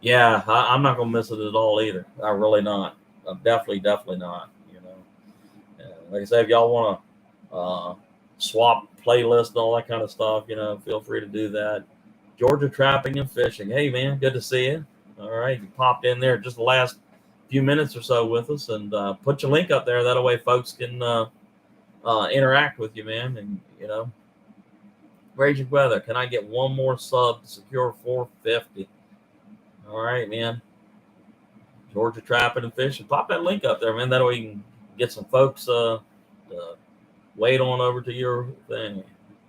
Yeah, I'm not going to miss it at all either. I'm really not. I'm definitely not. Like I said, if y'all want to swap playlist and all that kind of stuff, feel free to do that. Georgia Trapping and Fishing. Hey, man, good to see you. All right, you popped in there just the last few minutes or so with us, and put your link up there. That way folks can interact with you, man. And, Raging Weather, can I get one more sub to secure 450? All right, man. Georgia Trapping and Fishing. Pop that link up there, man. That way you can get some folks wait on over to your thing.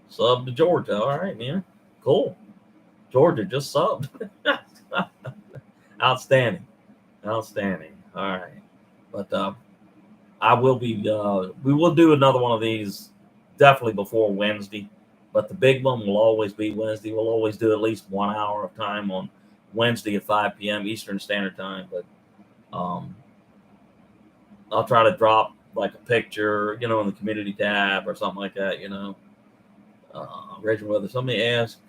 Sub to Georgia. All right, man. Cool. Georgia just subbed. Outstanding. All right. But I will be, we will do another one of these definitely before Wednesday. But the big one will always be Wednesday. We'll always do at least 1 hour of time on Wednesday at 5 p.m. Eastern Standard Time. But I'll try to drop like a picture, in the community tab or something like that, Raging Weather. Somebody asked,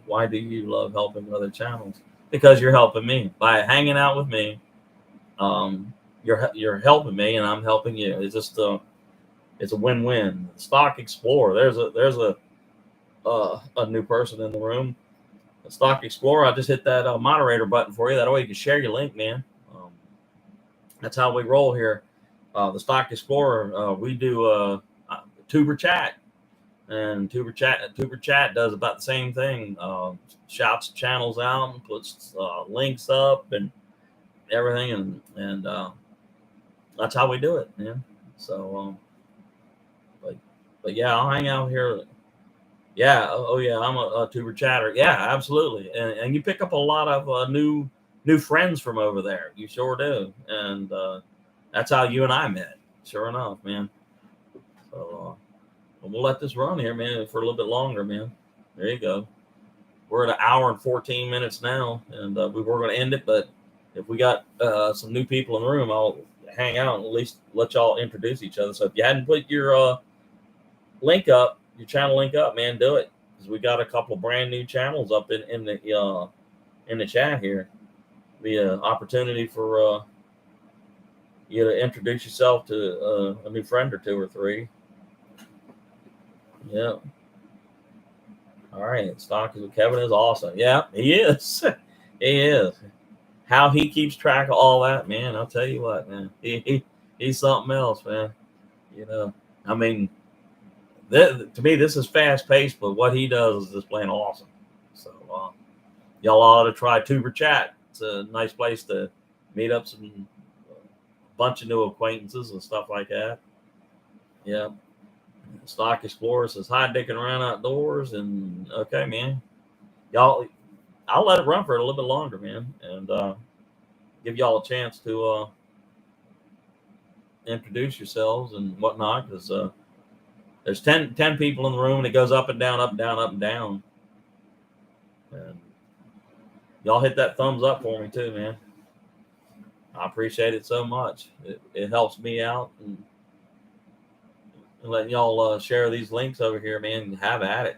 why do you love helping other channels? Because you're helping me. By hanging out with me, you're helping me and I'm helping you. It's just it's a win-win. Stock Explorer. There's a new person in the room. The Stock Explorer. I just hit that moderator button for you. That way you can share your link, man. That's how we roll here. The Stock Explorer. We do Tuber Chat, and Tuber Chat does about the same thing. Shouts channels out and puts links up and everything, and that's how we do it, man. So, but yeah, I'll hang out here. Yeah, oh yeah, I'm a Tuber Chatter. Yeah, absolutely, and you pick up a lot of new friends from over there. You sure do, and that's how you and I met. Sure enough, man. So we'll let this run here, man, for a little bit longer, man. There you go. we're at an hour and 14 minutes now, and we were going to end it, but if we got some new people in the room, I'll hang out and at least let y'all introduce each other. So if you hadn't put your link up, your channel link up, man, do it, because we got a couple of brand new channels up in the chat here. Be an opportunity for you to introduce yourself to a new friend or two or three. Yeah. All right. Stock is Kevin is awesome. Yeah, he is. He is. How he keeps track of all that, man, I'll tell you what, man. He's something else, man. You know, I mean, to me, this is fast paced, but what he does is just plain awesome. So, y'all ought to try Tuber Chat. It's a nice place to meet up some bunch of new acquaintances and stuff like that. Yeah. Stock Explorer says, hi, dicking around outdoors. And okay, man. Y'all, I'll let it run for a little bit longer, man. And give y'all a chance to introduce yourselves and whatnot, because there's 10 people in the room, and it goes up and down, up and down, up and down. And y'all hit that thumbs up for me too, man. I appreciate it so much. It helps me out, and letting y'all share these links over here, man. Have at it.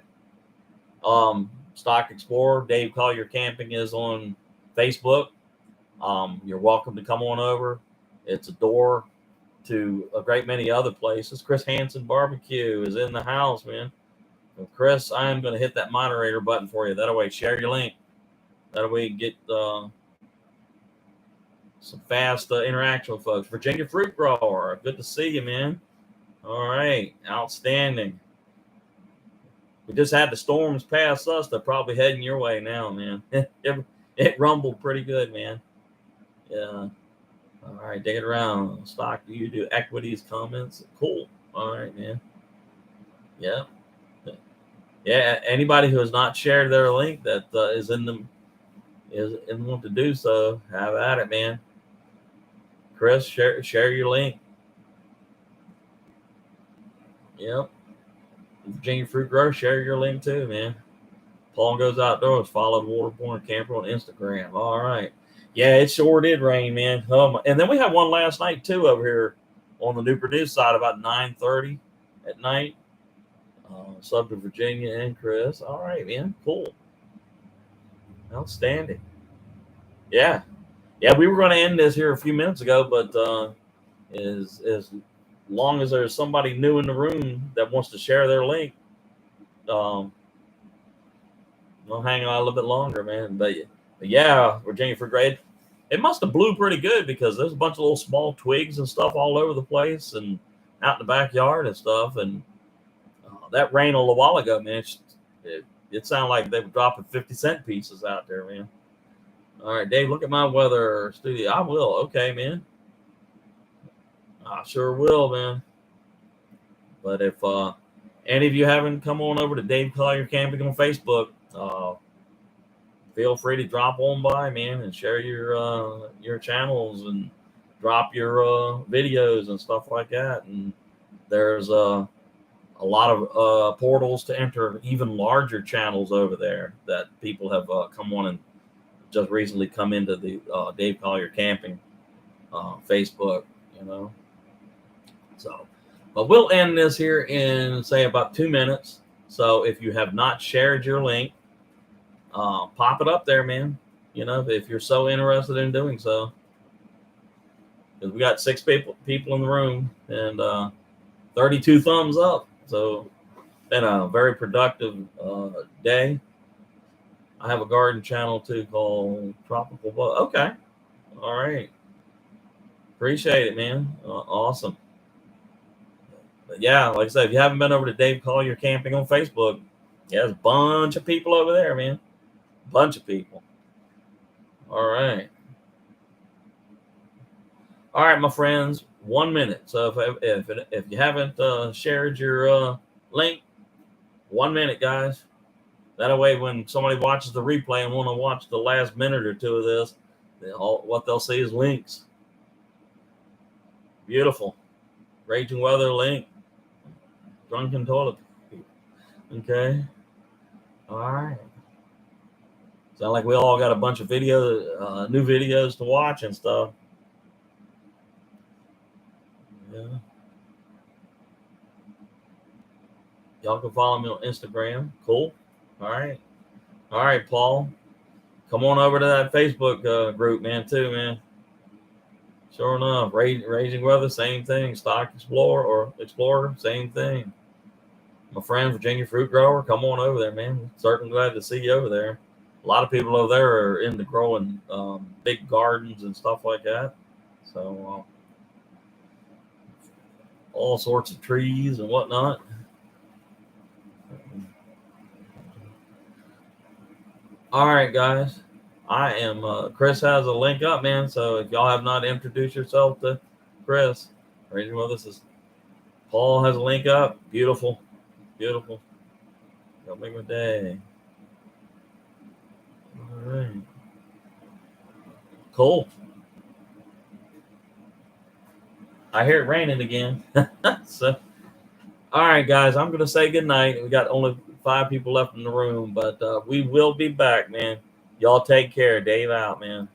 Stock Explorer, Dave Collier Camping is on Facebook. You're welcome to come on over. It's a door to a great many other places. Chris Hansen Barbecue is in the house, man. And Chris, I am going to hit that moderator button for you. That way, share your link. That way, you get some fast interaction with folks. Virginia Fruit Grower, good to see you, man. All right, outstanding. We just had the storms pass us. They're probably heading your way now, man. It rumbled pretty good, man. Yeah. All right, dig it around. Stock, do you do equities comments? Cool. All right, man. Yeah. Yeah. Anybody who has not shared their link that is in want to do so, have at it, man. Chris, share your link. Yep. Virginia Fruit Grower, share your link too, man. Paul Goes Outdoors, follow Waterborne Camper on Instagram. All right. Yeah, it sure did rain, man. And then we had one last night too over here on the Newport News side about 9:30 at night. Sub to Virginia and Chris. All right, man. Cool. Outstanding. Yeah. Yeah, we were going to end this here a few minutes ago, but as long as there's somebody new in the room that wants to share their link, we'll hang on a little bit longer, man. But yeah, Virginia for grade. It must have blew pretty good, because there's a bunch of little small twigs and stuff all over the place and out in the backyard and stuff. And that rain a little while ago, man, it sounded like they were dropping 50-cent pieces out there, man. All right, Dave, look at my weather studio. I will. Okay, man. I sure will, man. But if any of you haven't come on over to Dave Collier Camping on Facebook, feel free to drop on by, man, and share your channels and drop your videos and stuff like that. And there's a lot of portals to enter even larger channels over there that people have come on and just recently come into the Dave Collier Camping Facebook, you know. So, but we'll end this here in, say, about 2 minutes. So if you have not shared your link, pop it up there, man. You know, if you're so interested in doing so. Because we got 6 people in the room and 32 thumbs up. So been a very productive day. I have a garden channel too called Tropical Bug. Okay. All right. Appreciate it, man. Awesome. But yeah, like I said, if you haven't been over to Dave Collier Camping on Facebook, yeah, there's a bunch of people over there, man. Bunch of people. All right. All right, my friends, 1 minute. So if you haven't shared your link, 1 minute, guys. That way, when somebody watches the replay and want to watch the last minute or two of this, what they'll see is links. Beautiful. Raging weather link. Drunken toilet. Okay. All right. Sound like we all got a bunch of new videos to watch and stuff. Yeah. Y'all can follow me on Instagram. Cool. All right, Paul. Come on over to that Facebook group, man, too, man. Sure enough, Raging Weather, same thing. Stock Explorer, same thing. My friend Virginia Fruit Grower, come on over there, man. Certainly glad to see you over there. A lot of people over there are into growing big gardens and stuff like that. So all sorts of trees and whatnot. All right, guys. I am Chris has a link up, man. So if y'all have not introduced yourself to Chris, Raging Weather, this is Paul has a link up. Beautiful. Beautiful. Don't make my day. All right. Cool. I hear it raining again. So, all right, guys, I'm going to say goodnight. We got only 5 people left in the room, but we will be back, man. Y'all take care. Dave out, man.